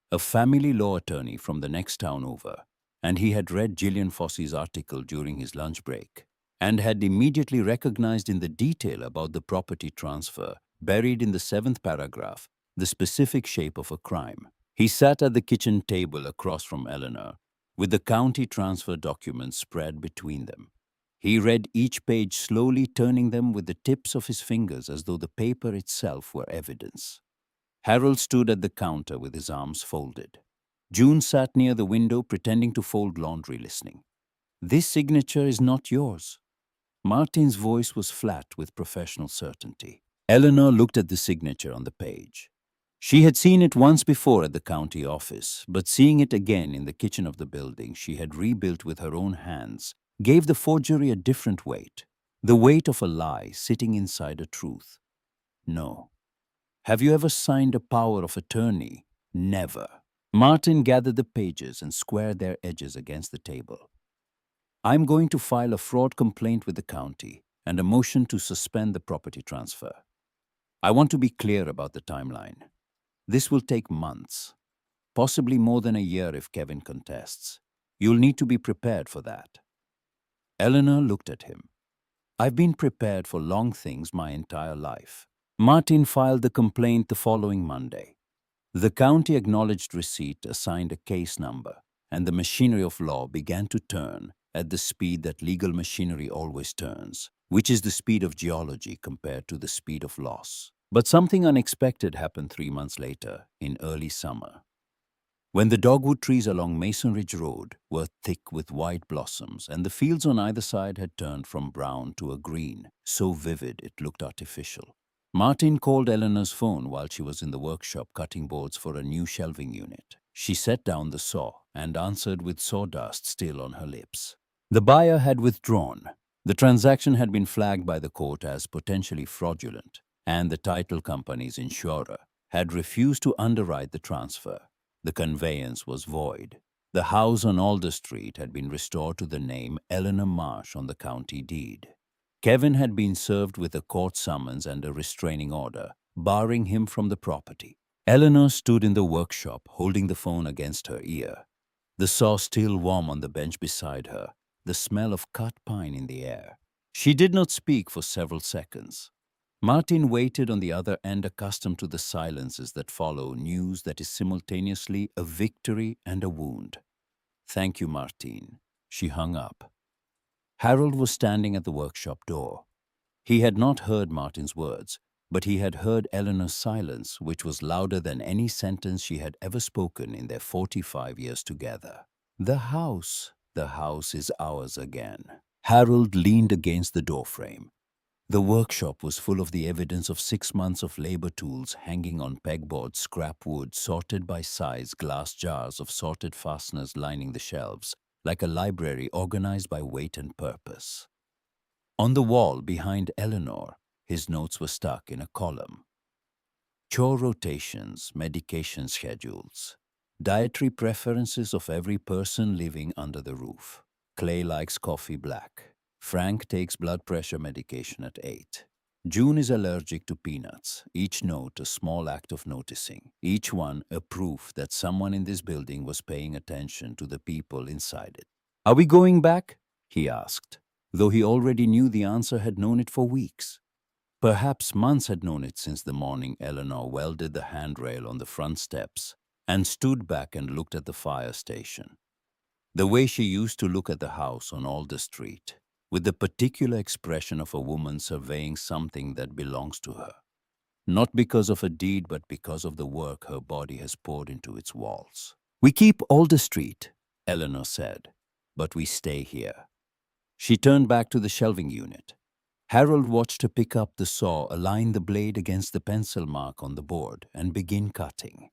a family law attorney from the next town over, and he had read Gillian Fossey's article during his lunch break and had immediately recognized in the detail about the property transfer, buried in the 7th paragraph, the specific shape of a crime. He sat at the kitchen table across from Eleanor, with the county transfer documents spread between them. He read each page slowly, turning them with the tips of his fingers as though the paper itself were evidence. Harold stood at the counter with his arms folded. June sat near the window, pretending to fold laundry, listening. "This signature is not yours." Martin's voice was flat with professional certainty. Eleanor looked at the signature on the page. She had seen it once before at the county office, but seeing it again in the kitchen of the building she had rebuilt with her own hands gave the forgery a different weight, the weight of a lie sitting inside a truth. "No." "Have you ever signed a power of attorney?" "Never." Martin gathered the pages and squared their edges against the table. "I'm going to file a fraud complaint with the county and a motion to suspend the property transfer. I want to be clear about the timeline. This will take months, possibly more than a year if Kevin contests. You'll need to be prepared for that." Eleanor looked at him. "I've been prepared for long things my entire life." Martin filed the complaint the following Monday. The county acknowledged receipt, assigned a case number, and the machinery of law began to turn at the speed that legal machinery always turns, which is the speed of geology compared to the speed of loss. But something unexpected happened 3 months later, in early summer. When the dogwood trees along Mason Ridge Road were thick with white blossoms and the fields on either side had turned from brown to a green, so vivid it looked artificial. Martin called Eleanor's phone while she was in the workshop cutting boards for a new shelving unit. She set down the saw and answered with sawdust still on her lips. The buyer had withdrawn. The transaction had been flagged by the court as potentially fraudulent, and the title company's insurer had refused to underwrite the transfer. The conveyance was void. The house on Alder Street had been restored to the name Eleanor Marsh on the county deed. Kevin had been served with a court summons and a restraining order, barring him from the property. Eleanor stood in the workshop, holding the phone against her ear. The saw still warm on the bench beside her, the smell of cut pine in the air. She did not speak for several seconds. Martin waited on the other end, accustomed to the silences that follow news that is simultaneously a victory and a wound. "Thank you, Martin." She hung up. Harold was standing at the workshop door. He had not heard Martin's words, but he had heard Eleanor's silence, which was louder than any sentence she had ever spoken in their 45 years together. The house is ours again." Harold leaned against the doorframe. The workshop was full of the evidence of 6 months of labor, tools hanging on pegboards, scrap wood sorted by size, glass jars of sorted fasteners lining the shelves, like a library organized by weight and purpose. On the wall behind Eleanor, his notes were stuck in a column. Chore rotations, medication schedules, dietary preferences of every person living under the roof. Clay likes coffee black. Frank takes blood pressure medication at 8. June is allergic to peanuts. Each note a small act of noticing. Each one a proof that someone in this building was paying attention to the people inside it. "Are we going back?" he asked, though he already knew the answer, had known it for weeks. Perhaps months had known it since the morning Eleanor welded the handrail on the front steps and stood back and looked at the fire station. The way she used to look at the house on Alder Street, with the particular expression of a woman surveying something that belongs to her. Not because of a deed, but because of the work her body has poured into its walls. "We keep Alder Street," Eleanor said, "but we stay here." She turned back to the shelving unit. Harold watched her pick up the saw, align the blade against the pencil mark on the board, and begin cutting.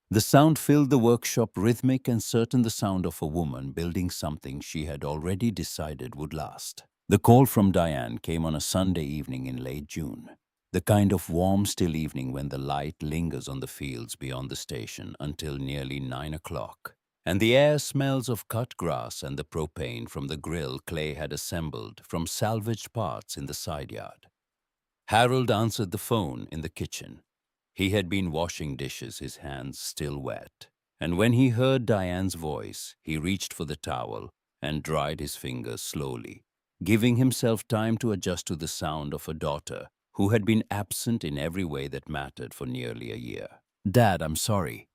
The sound filled the workshop, rhythmic and certain, the sound of a woman building something she had already decided would last. The call from Diane came on a Sunday evening in late June, the kind of warm, still evening when the light lingers on the fields beyond the station until nearly 9 o'clock, and the air smells of cut grass and the propane from the grill Clay had assembled from salvaged parts in the side yard. Harold answered the phone in the kitchen. He had been washing dishes, his hands still wet, and when he heard Diane's voice, he reached for the towel and dried his fingers slowly, giving himself time to adjust to the sound of a daughter who had been absent in every way that mattered for nearly a year. "Dad, I'm sorry."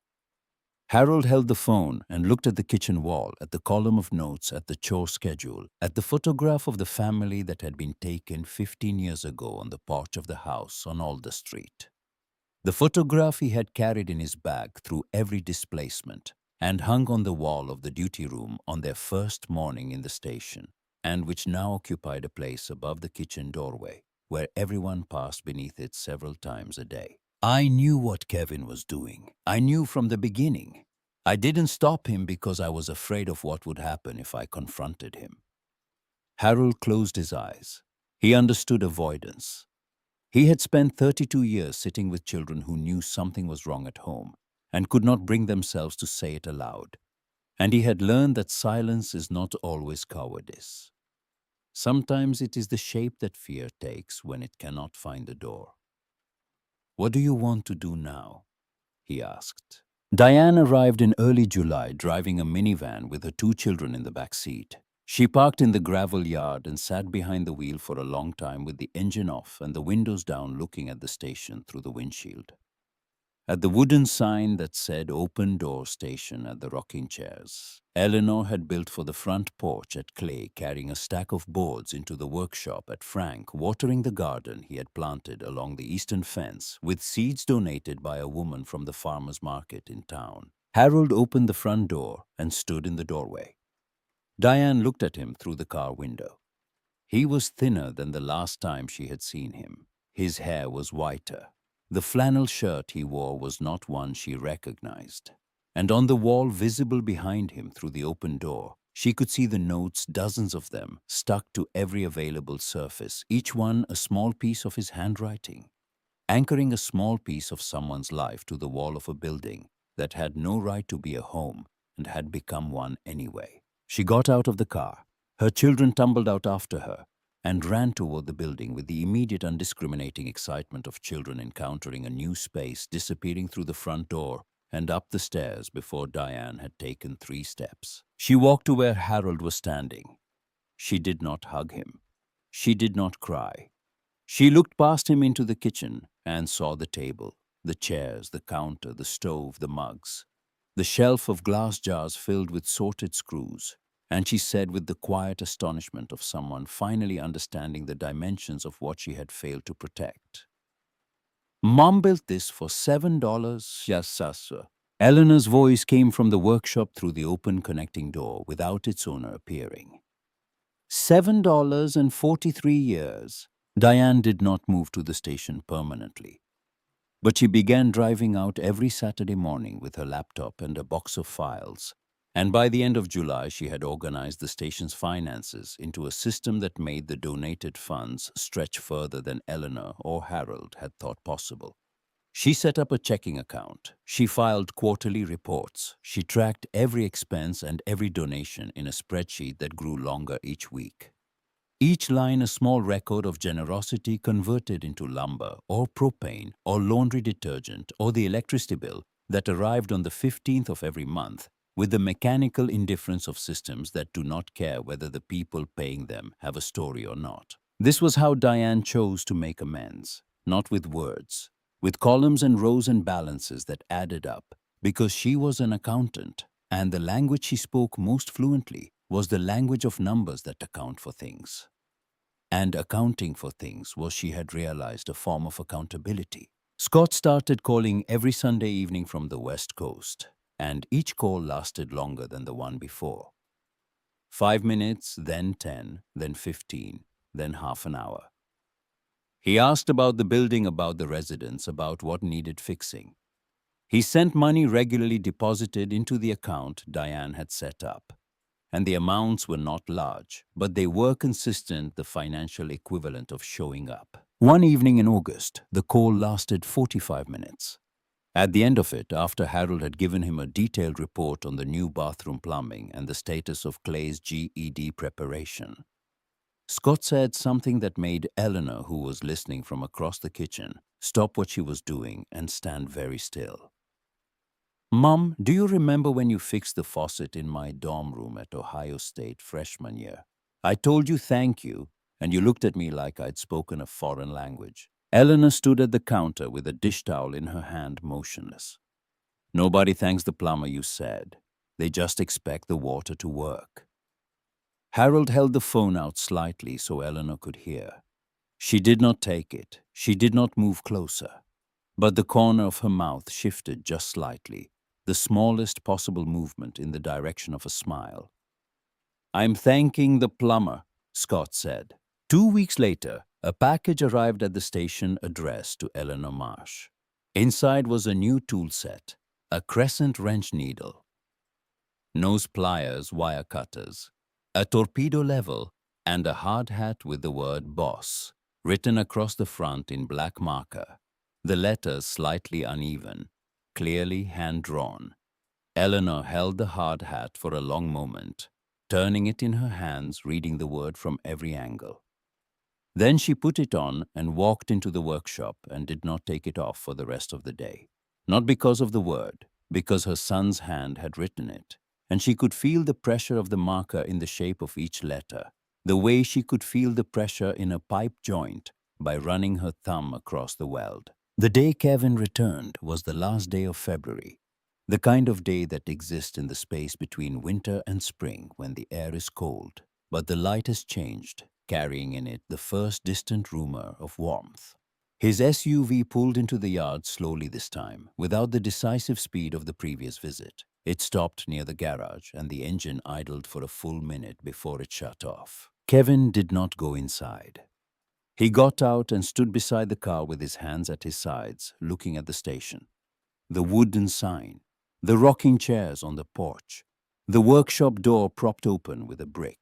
Harold held the phone and looked at the kitchen wall, at the column of notes, at the chore schedule, at the photograph of the family that had been taken 15 years ago on the porch of the house on Alder Street. The photograph he had carried in his bag through every displacement and hung on the wall of the duty room on their first morning in the station, and which now occupied a place above the kitchen doorway, where everyone passed beneath it several times a day. I knew what Kevin was doing. I knew from the beginning. I didn't stop him because I was afraid of what would happen if I confronted him. Harold closed his eyes. He understood avoidance. He had spent 32 years sitting with children who knew something was wrong at home and could not bring themselves to say it aloud. And he had learned that silence is not always cowardice. Sometimes it is the shape that fear takes when it cannot find the door. "What do you want to do now?" he asked. Diane arrived in early July driving a minivan with her two children in the back seat. She parked in the gravel yard and sat behind the wheel for a long time with the engine off and the windows down, looking at the station through the windshield. At the wooden sign that said "Open Door Station" at the rocking chairs, Eleanor had built for the front porch at Clay, carrying a stack of boards into the workshop at Frank, watering the garden he had planted along the eastern fence with seeds donated by a woman from the farmer's market in town. Harold opened the front door and stood in the doorway. Diane looked at him through the car window. He was thinner than the last time she had seen him. His hair was whiter. The flannel shirt he wore was not one she recognized. And on the wall visible behind him through the open door, she could see the notes, dozens of them, stuck to every available surface, each one a small piece of his handwriting, anchoring a small piece of someone's life to the wall of a building that had no right to be a home and had become one anyway. She got out of the car. Her children tumbled out after her and ran toward the building with the immediate undiscriminating excitement of children encountering a new space, disappearing through the front door and up the stairs before Diane had taken 3 steps. She walked to where Harold was standing. She did not hug him. She did not cry. She looked past him into the kitchen and saw the table, the chairs, the counter, the stove, the mugs, the shelf of glass jars filled with sorted screws, and she said with the quiet astonishment of someone finally understanding the dimensions of what she had failed to protect, "Mom built this for $7. Yes, sir." Eleanor's voice came from the workshop through the open connecting door without its owner appearing. $7 and 43 years. Diane did not move to the station permanently, but she began driving out every Saturday morning with her laptop and a box of files. And by the end of July, she had organized the station's finances into a system that made the donated funds stretch further than Eleanor or Harold had thought possible. She set up a checking account. She filed quarterly reports. She tracked every expense and every donation in a spreadsheet that grew longer each week. Each line a small record of generosity converted into lumber or propane or laundry detergent or the electricity bill that arrived on the 15th of every month, with the mechanical indifference of systems that do not care whether the people paying them have a story or not. This was how Diane chose to make amends, not with words, with columns and rows and balances that added up, because she was an accountant, and the language she spoke most fluently was the language of numbers that account for things. And accounting for things was, she had realized, a form of accountability. Scott started calling every Sunday evening from the West Coast, and each call lasted longer than the one before. 5 minutes, then 10, then 15, then half an hour. He asked about the building, about the residents, about what needed fixing. He sent money regularly deposited into the account Diane had set up. And the amounts were not large, but they were consistent, the financial equivalent of showing up. One evening in August, the call lasted 45 minutes. At the end of it, after Harold had given him a detailed report on the new bathroom plumbing and the status of Clay's GED preparation, Scott said something that made Eleanor, who was listening from across the kitchen, stop what she was doing and stand very still. "Mom, do you remember when you fixed the faucet in my dorm room at Ohio State freshman year? I told you thank you, and you looked at me like I'd spoken a foreign language." Eleanor stood at the counter with a dish towel in her hand, motionless. Nobody thanks the plumber, you said. They just expect the water to work. Harold held the phone out slightly so Eleanor could hear. She did not take it. She did not move closer. But the corner of her mouth shifted just slightly, the smallest possible movement in the direction of a smile. I'm thanking the plumber, Scott said. 2 weeks later, a package arrived at the station addressed to Eleanor Marsh. Inside was a new tool set, a crescent wrench needle, nose pliers, wire cutters, a torpedo level, and a hard hat with the word boss written across the front in black marker, the letters slightly uneven, clearly hand-drawn. Eleanor held the hard hat for a long moment, turning it in her hands, reading the word from every angle. Then she put it on and walked into the workshop and did not take it off for the rest of the day. Not because of the word, because her son's hand had written it, and she could feel the pressure of the marker in the shape of each letter, the way she could feel the pressure in a pipe joint by running her thumb across the weld. The day Kevin returned was the last day of February, the kind of day that exists in the space between winter and spring when the air is cold, but the light has changed, carrying in it the first distant rumor of warmth. His SUV pulled into the yard slowly this time, without the decisive speed of the previous visit. It stopped near the garage, and the engine idled for a full minute before it shut off. Kevin did not go inside. He got out and stood beside the car with his hands at his sides, looking at the station. The wooden sign, the rocking chairs on the porch, the workshop door propped open with a brick.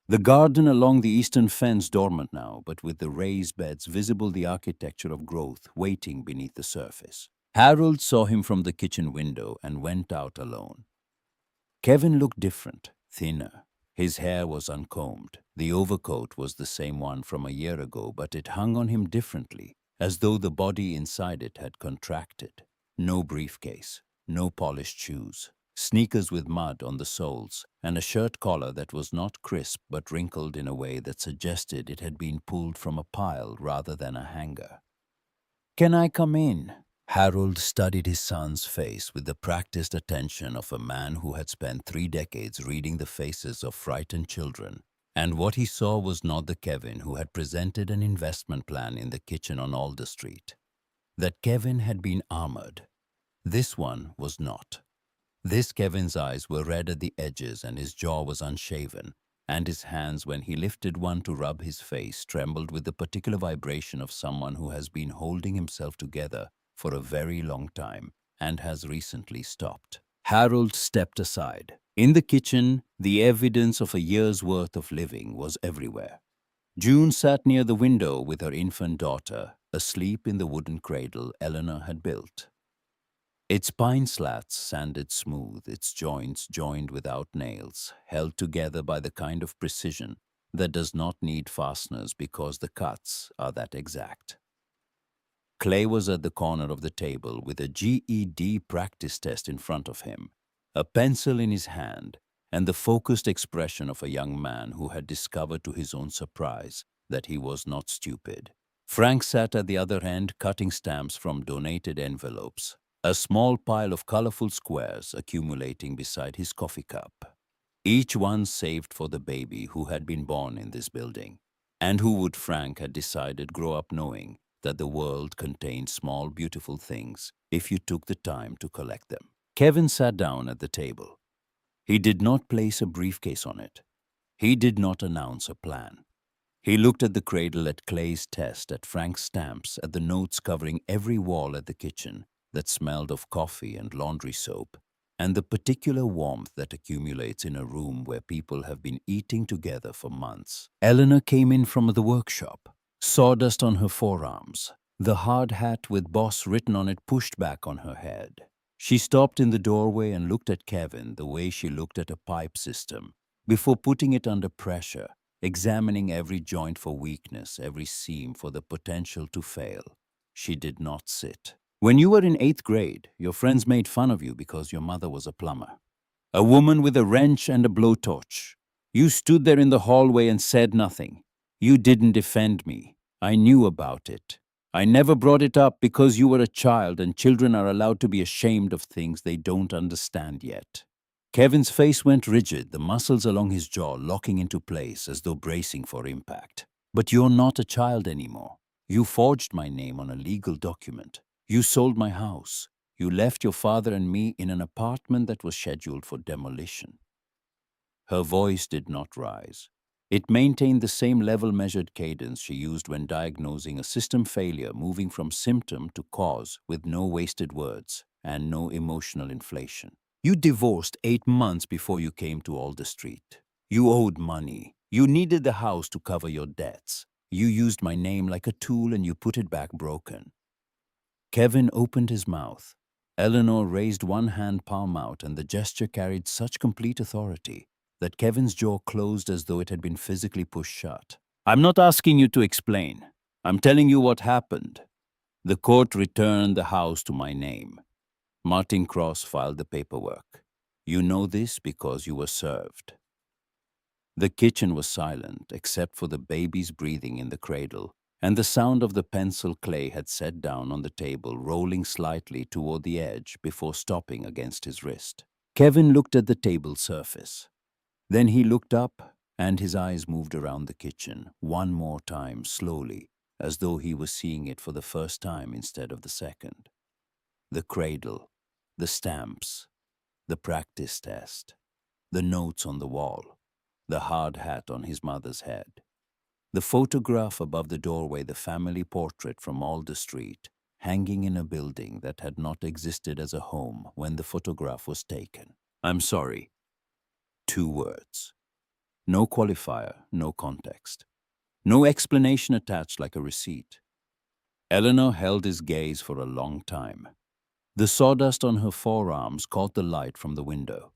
The garden along the eastern fence dormant now, but with the raised beds visible the architecture of growth waiting beneath the surface. Harold saw him from the kitchen window and went out alone. Kevin looked different, thinner. His hair was uncombed. The overcoat was the same one from a year ago, but it hung on him differently, as though the body inside it had contracted. No briefcase, no polished shoes, sneakers with mud on the soles, and a shirt collar that was not crisp but wrinkled in a way that suggested it had been pulled from a pile rather than a hanger. "Can I come in?" Harold studied his son's face with the practiced attention of a man who had spent 3 decades reading the faces of frightened children. And what he saw was not the Kevin who had presented an investment plan in the kitchen on Alder Street. That Kevin had been armored. This one was not. This Kevin's eyes were red at the edges and his jaw was unshaven, and his hands, when he lifted one to rub his face, trembled with the particular vibration of someone who has been holding himself together for a very long time and has recently stopped. Harold stepped aside. In the kitchen, the evidence of a year's worth of living was everywhere. June sat near the window with her infant daughter, asleep in the wooden cradle Eleanor had built. Its pine slats sanded smooth, its joints joined without nails, held together by the kind of precision that does not need fasteners because the cuts are that exact. Clay was at the corner of the table with a GED practice test in front of him, a pencil in his hand, and the focused expression of a young man who had discovered to his own surprise that he was not stupid. Frank sat at the other end cutting stamps from donated envelopes, a small pile of colorful squares accumulating beside his coffee cup. Each one saved for the baby who had been born in this building, and who would, Frank had decided, grow up knowing that the world contained small, beautiful things if you took the time to collect them. Kevin sat down at the table. He did not place a briefcase on it. He did not announce a plan. He looked at the cradle, at Clay's test, at Frank's stamps, at the notes covering every wall at the kitchen that smelled of coffee and laundry soap, and the particular warmth that accumulates in a room where people have been eating together for months. Eleanor came in from the workshop, sawdust on her forearms, the hard hat with boss written on it pushed back on her head. She stopped in the doorway and looked at Kevin the way she looked at a pipe system, before putting it under pressure, examining every joint for weakness, every seam for the potential to fail. She did not sit. When you were in 8th grade, your friends made fun of you because your mother was a plumber. A woman with a wrench and a blowtorch. You stood there in the hallway and said nothing. You didn't defend me. I knew about it. I never brought it up because you were a child and children are allowed to be ashamed of things they don't understand yet. Kevin's face went rigid, the muscles along his jaw locking into place as though bracing for impact. But you're not a child anymore. You forged my name on a legal document. You sold my house. You left your father and me in an apartment that was scheduled for demolition. Her voice did not rise. It maintained the same level measured cadence she used when diagnosing a system failure, moving from symptom to cause with no wasted words and no emotional inflation. You divorced 8 months before you came to Alder Street. You owed money. You needed the house to cover your debts. You used my name like a tool and you put it back broken. Kevin opened his mouth. Eleanor raised one hand palm out, and the gesture carried such complete authority that Kevin's jaw closed as though it had been physically pushed shut. I'm not asking you to explain. I'm telling you what happened. The court returned the house to my name. Martin Cross filed the paperwork. You know this because you were served. The kitchen was silent except for the baby's breathing in the cradle, and the sound of the pencil clay had set down on the table, rolling slightly toward the edge before stopping against his wrist. Kevin looked at the table surface. Then he looked up, and his eyes moved around the kitchen, one more time, slowly, as though he was seeing it for the first time instead of the second. The cradle, the stamps, the practice test, the notes on the wall, the hard hat on his mother's head. The photograph above the doorway, the family portrait from Alder Street, hanging in a building that had not existed as a home when the photograph was taken. I'm sorry. 2 words. No qualifier, no context. No explanation attached like a receipt. Eleanor held his gaze for a long time. The sawdust on her forearms caught the light from the window.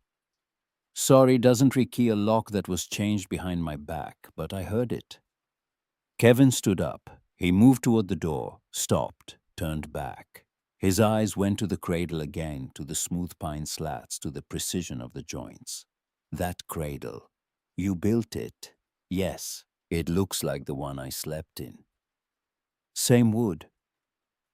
Sorry doesn't rekey a lock that was changed behind my back, but I heard it. Kevin stood up. He moved toward the door, stopped, turned back. His eyes went to the cradle again, to the smooth pine slats, to the precision of the joints. That cradle. You built it. Yes, it looks like the one I slept in. Same wood.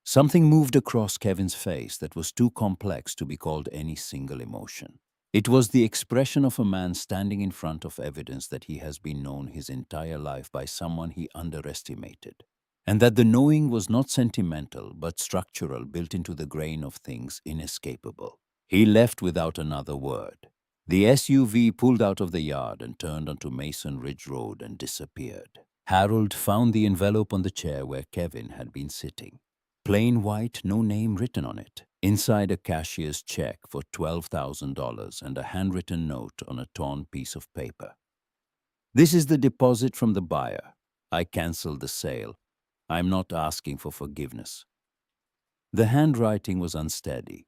Something moved across Kevin's face that was too complex to be called any single emotion. It was the expression of a man standing in front of evidence that he has been known his entire life by someone he underestimated, and that the knowing was not sentimental but structural, built into the grain of things, inescapable. He left without another word. The SUV pulled out of the yard and turned onto Mason Ridge Road and disappeared. Harold found the envelope on the chair where Kevin had been sitting. Plain white, no name written on it. Inside, a cashier's check for $12,000 and a handwritten note on a torn piece of paper. This is the deposit from the buyer. I canceled the sale. I'm not asking for forgiveness. The handwriting was unsteady.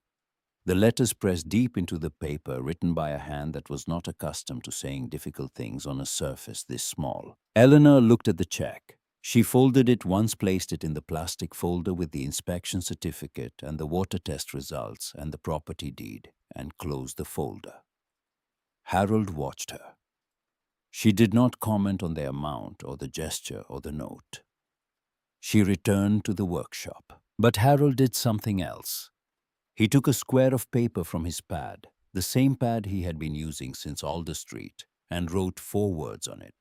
The letters pressed deep into the paper, written by a hand that was not accustomed to saying difficult things on a surface this small. Eleanor looked at the check. She folded it, once placed it in the plastic folder with the inspection certificate and the water test results and the property deed, and closed the folder. Harold watched her. She did not comment on the amount or the gesture or the note. She returned to the workshop. But Harold did something else. He took a square of paper from his pad, the same pad he had been using since Alder Street, and wrote 4 words on it.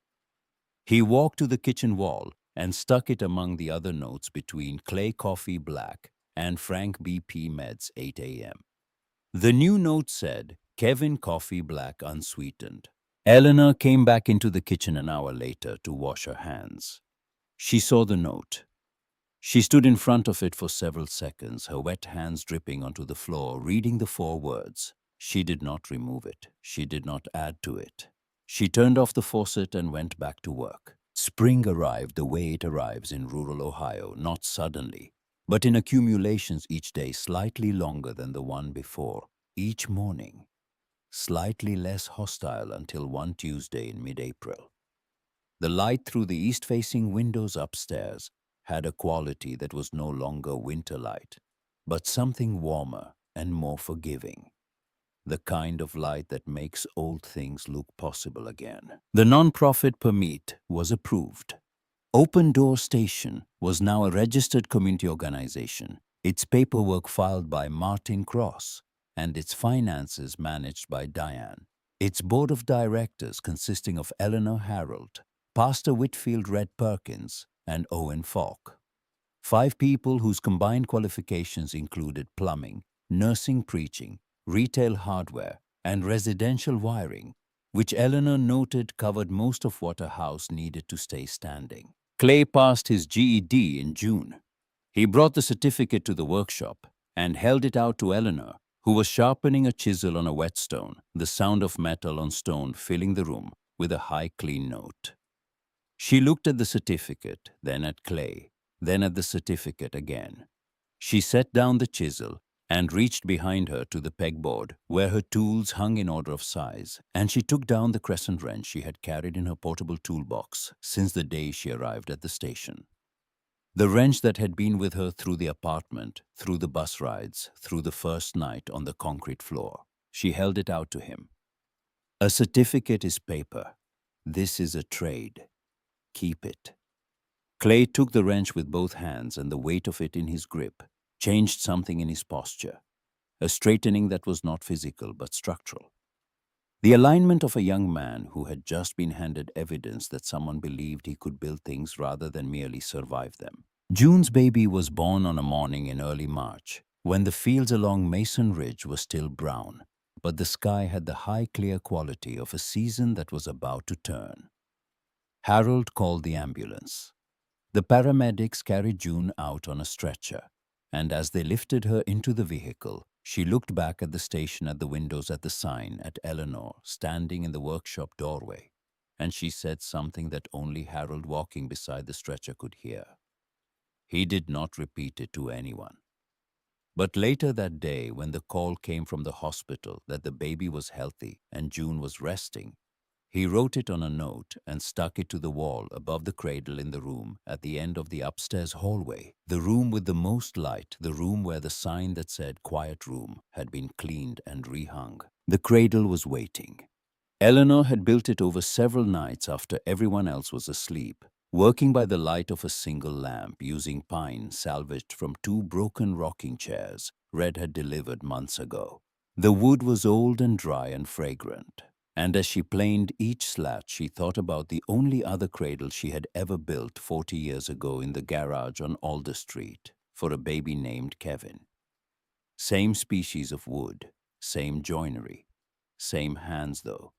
He walked to the kitchen wall and stuck it among the other notes between Clay Coffee Black and Frank BP Meds 8 a.m. The new note said, Kevin Coffee Black Unsweetened. Eleanor came back into the kitchen an hour later to wash her hands. She saw the note. She stood in front of it for several seconds, her wet hands dripping onto the floor, reading the 4 words. She did not remove it. She did not add to it. She turned off the faucet and went back to work. Spring arrived the way it arrives in rural Ohio, not suddenly, but in accumulations each day slightly longer than the one before, each morning, slightly less hostile until one Tuesday in mid-April. The light through the east-facing windows upstairs had a quality that was no longer winter light, but something warmer and more forgiving. The kind of light that makes old things look possible again. The non-profit permit was approved. Open Door Station was now a registered community organization, its paperwork filed by Martin Cross, and its finances managed by Diane. Its board of directors consisting of Eleanor Harold, Pastor Whitfield Red Perkins, and Owen Falk. 5 people whose combined qualifications included plumbing, nursing preaching, retail hardware, and residential wiring, which Eleanor noted covered most of what a house needed to stay standing. Clay passed his GED in June. He brought the certificate to the workshop and held it out to Eleanor, who was sharpening a chisel on a whetstone, the sound of metal on stone filling the room with a high, clean note. She looked at the certificate, then at Clay, then at the certificate again. She set down the chisel and reached behind her to the pegboard where her tools hung in order of size, and she took down the crescent wrench she had carried in her portable toolbox since the day she arrived at the station. The wrench that had been with her through the apartment, through the bus rides, through the first night on the concrete floor. She held it out to him. A certificate is paper. This is a trade. Keep it. Clay took the wrench with both hands, and the weight of it in his grip changed something in his posture, a straightening that was not physical but structural. The alignment of a young man who had just been handed evidence that someone believed he could build things rather than merely survive them. June's baby was born on a morning in early March, when the fields along Mason Ridge were still brown, but the sky had the high, clear quality of a season that was about to turn. Harold called the ambulance. The paramedics carried June out on a stretcher, and as they lifted her into the vehicle, she looked back at the station at the windows at the sign at Eleanor standing in the workshop doorway, and she said something that only Harold walking beside the stretcher could hear. He did not repeat it to anyone. But later that day, when the call came from the hospital that the baby was healthy and June was resting, he wrote it on a note and stuck it to the wall above the cradle in the room at the end of the upstairs hallway, the room with the most light, the room where the sign that said "Quiet Room" had been cleaned and rehung. The cradle was waiting. Eleanor had built it over several nights after everyone else was asleep, working by the light of a single lamp using pine salvaged from 2 broken rocking chairs Red had delivered months ago. The wood was old and dry and fragrant, and as she planed each slat, she thought about the only other cradle she had ever built 40 years ago in the garage on Alder Street for a baby named Kevin. Same species of wood, same joinery, same hands though.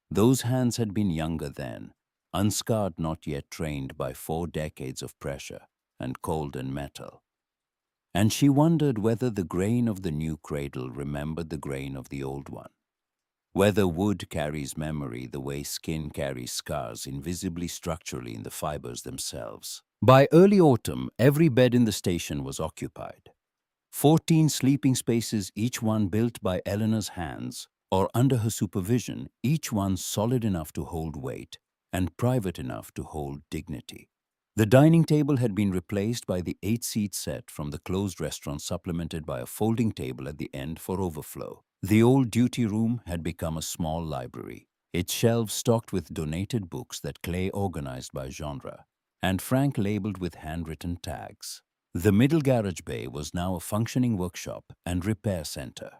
Those hands had been younger then, unscarred, not yet trained by 4 decades of pressure and cold and metal. And she wondered whether the grain of the new cradle remembered the grain of the old one. Whether wood carries memory the way skin carries scars invisibly structurally in the fibers themselves. By early autumn, every bed in the station was occupied. 14 sleeping spaces, each one built by Eleanor's hands or under her supervision, each one solid enough to hold weight and private enough to hold dignity. The dining table had been replaced by the 8-seat set from the closed restaurant, supplemented by a folding table at the end for overflow. The old duty room had become a small library, its shelves stocked with donated books that Clay organized by genre, and Frank labeled with handwritten tags. The middle garage bay was now a functioning workshop and repair center.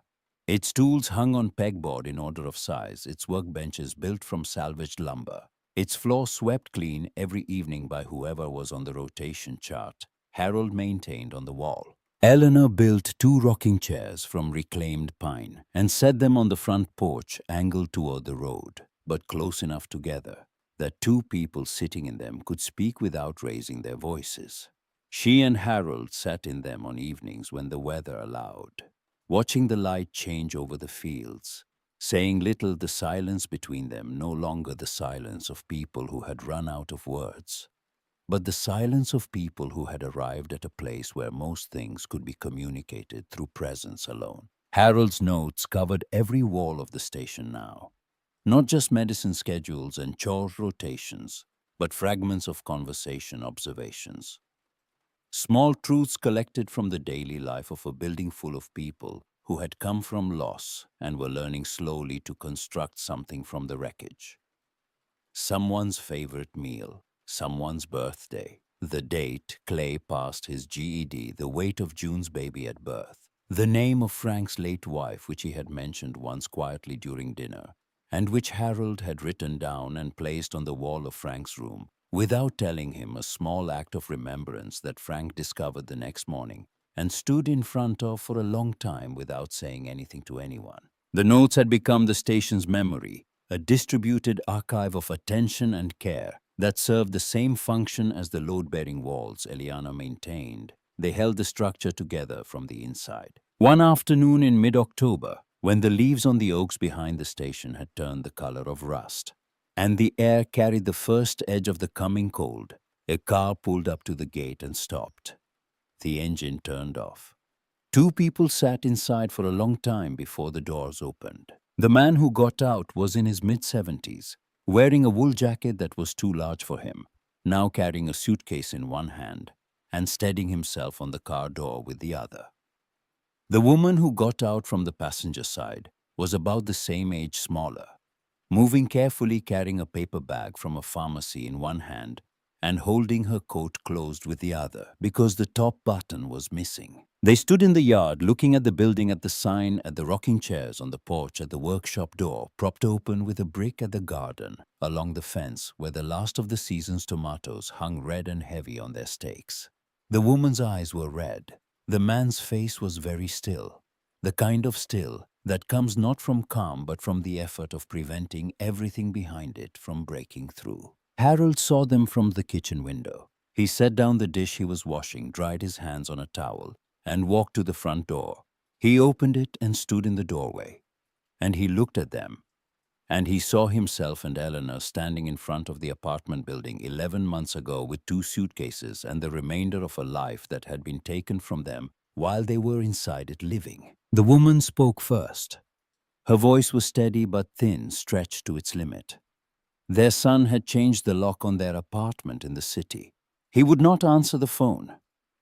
Its tools hung on pegboard in order of size, its workbenches built from salvaged lumber, its floor swept clean every evening by whoever was on the rotation chart Harold maintained on the wall. Eleanor built 2 rocking chairs from reclaimed pine and set them on the front porch angled toward the road, but close enough together that 2 people sitting in them could speak without raising their voices. She and Harold sat in them on evenings when the weather allowed, watching the light change over the fields, saying little, the silence between them no longer the silence of people who had run out of words, but the silence of people who had arrived at a place where most things could be communicated through presence alone. Harold's notes covered every wall of the station now, not just medicine schedules and chore rotations, but fragments of conversation observations. Small truths collected from the daily life of a building full of people who had come from loss and were learning slowly to construct something from the wreckage. Someone's favorite meal, someone's birthday. The date, Clay passed his GED, the weight of June's baby at birth. The name of Frank's late wife, which he had mentioned once quietly during dinner, and which Harold had written down and placed on the wall of Frank's room, without telling him, a small act of remembrance that Frank discovered the next morning and stood in front of for a long time without saying anything to anyone. The notes had become the station's memory, a distributed archive of attention and care that served the same function as the load-bearing walls Eleanor maintained. They held the structure together from the inside. One afternoon in mid-October, when the leaves on the oaks behind the station had turned the color of rust, and the air carried the first edge of the coming cold, a car pulled up to the gate and stopped. The engine turned off. Two people sat inside for a long time before the doors opened. The man who got out was in his mid-70s, wearing a wool jacket that was too large for him, now carrying a suitcase in one hand and steadying himself on the car door with the other. The woman who got out from the passenger side was about the same age, smaller, moving carefully, carrying a paper bag from a pharmacy in one hand and holding her coat closed with the other because the top button was missing. They stood in the yard looking at the building, at the sign, at the rocking chairs on the porch, at the workshop door propped open with a brick, at the garden along the fence where the last of the season's tomatoes hung red and heavy on their stakes. The woman's eyes were red. The man's face was very still, the kind of still that comes not from calm but from the effort of preventing everything behind it from breaking through. Harold saw them from the kitchen window. He set down the dish he was washing, dried his hands on a towel, and walked to the front door. He opened it and stood in the doorway. And he looked at them. And he saw himself and Eleanor standing in front of the apartment building 11 months ago with two suitcases and the remainder of a life that had been taken from them while they were inside it living. The woman spoke first. Her voice was steady but thin, stretched to its limit. Their son had changed the lock on their apartment in the city. He would not answer the phone.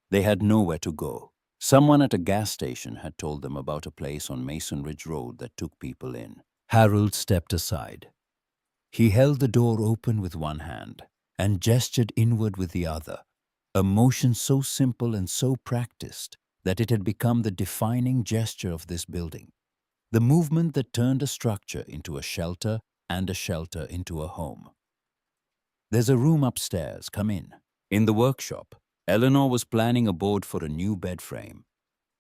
They had nowhere to go. Someone at a gas station had told them about a place on Mason Ridge Road that took people in. Harold stepped aside. He held the door open with one hand and gestured inward with the other, a motion so simple and so practiced that it had become the defining gesture of this building, the movement that turned a structure into a shelter and a shelter into a home. "There's a room upstairs, come in." In the workshop, Eleanor was planning a board for a new bed frame.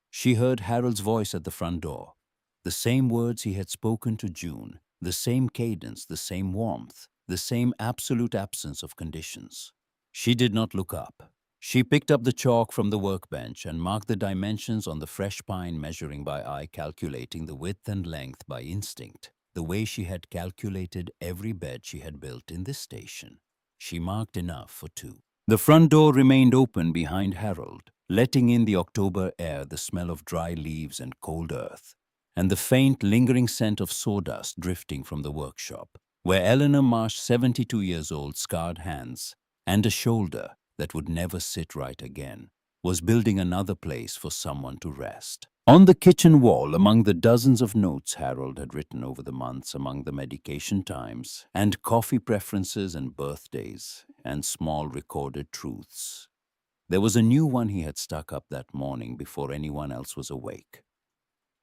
She heard Harold's voice at the front door, the same words he had spoken to June, the same cadence, the same warmth, the same absolute absence of conditions. She did not look up. She picked up the chalk from the workbench and marked the dimensions on the fresh pine, measuring by eye, calculating the width and length by instinct, the way she had calculated every bed she had built in this station. She marked enough for two. The front door remained open behind Harold, letting in the October air, the smell of dry leaves and cold earth, and the faint, lingering scent of sawdust drifting from the workshop, where Eleanor Marsh, 72 years old, scarred hands, and a shoulder that would never sit right again, was building another place for someone to rest. On the kitchen wall, among the dozens of notes Harold had written over the months, among the medication times and coffee preferences and birthdays and small recorded truths, there was a new one he had stuck up that morning before anyone else was awake.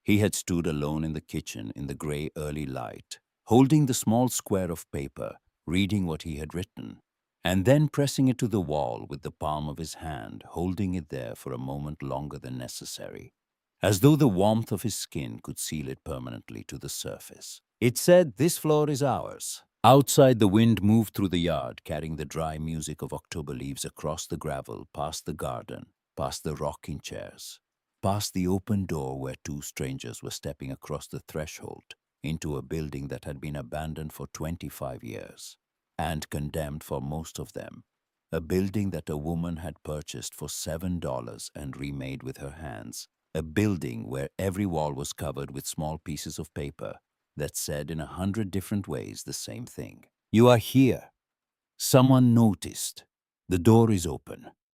He had stood alone in the kitchen in the gray early light, holding the small square of paper, reading what he had written, and then pressing it to the wall with the palm of his hand, holding it there for a moment longer than necessary, as though the warmth of his skin could seal it permanently to the surface. It said, "This floor is ours." Outside, the wind moved through the yard, carrying the dry music of October leaves across the gravel, past the garden, past the rocking chairs, past the open door where two strangers were stepping across the threshold into a building that had been abandoned for 25 years, and condemned for most of them, a building that a woman had purchased for $7 and remade with her hands, a building where every wall was covered with small pieces of paper that said in 100 different ways the same thing. "You are here. Someone noticed. The door is open."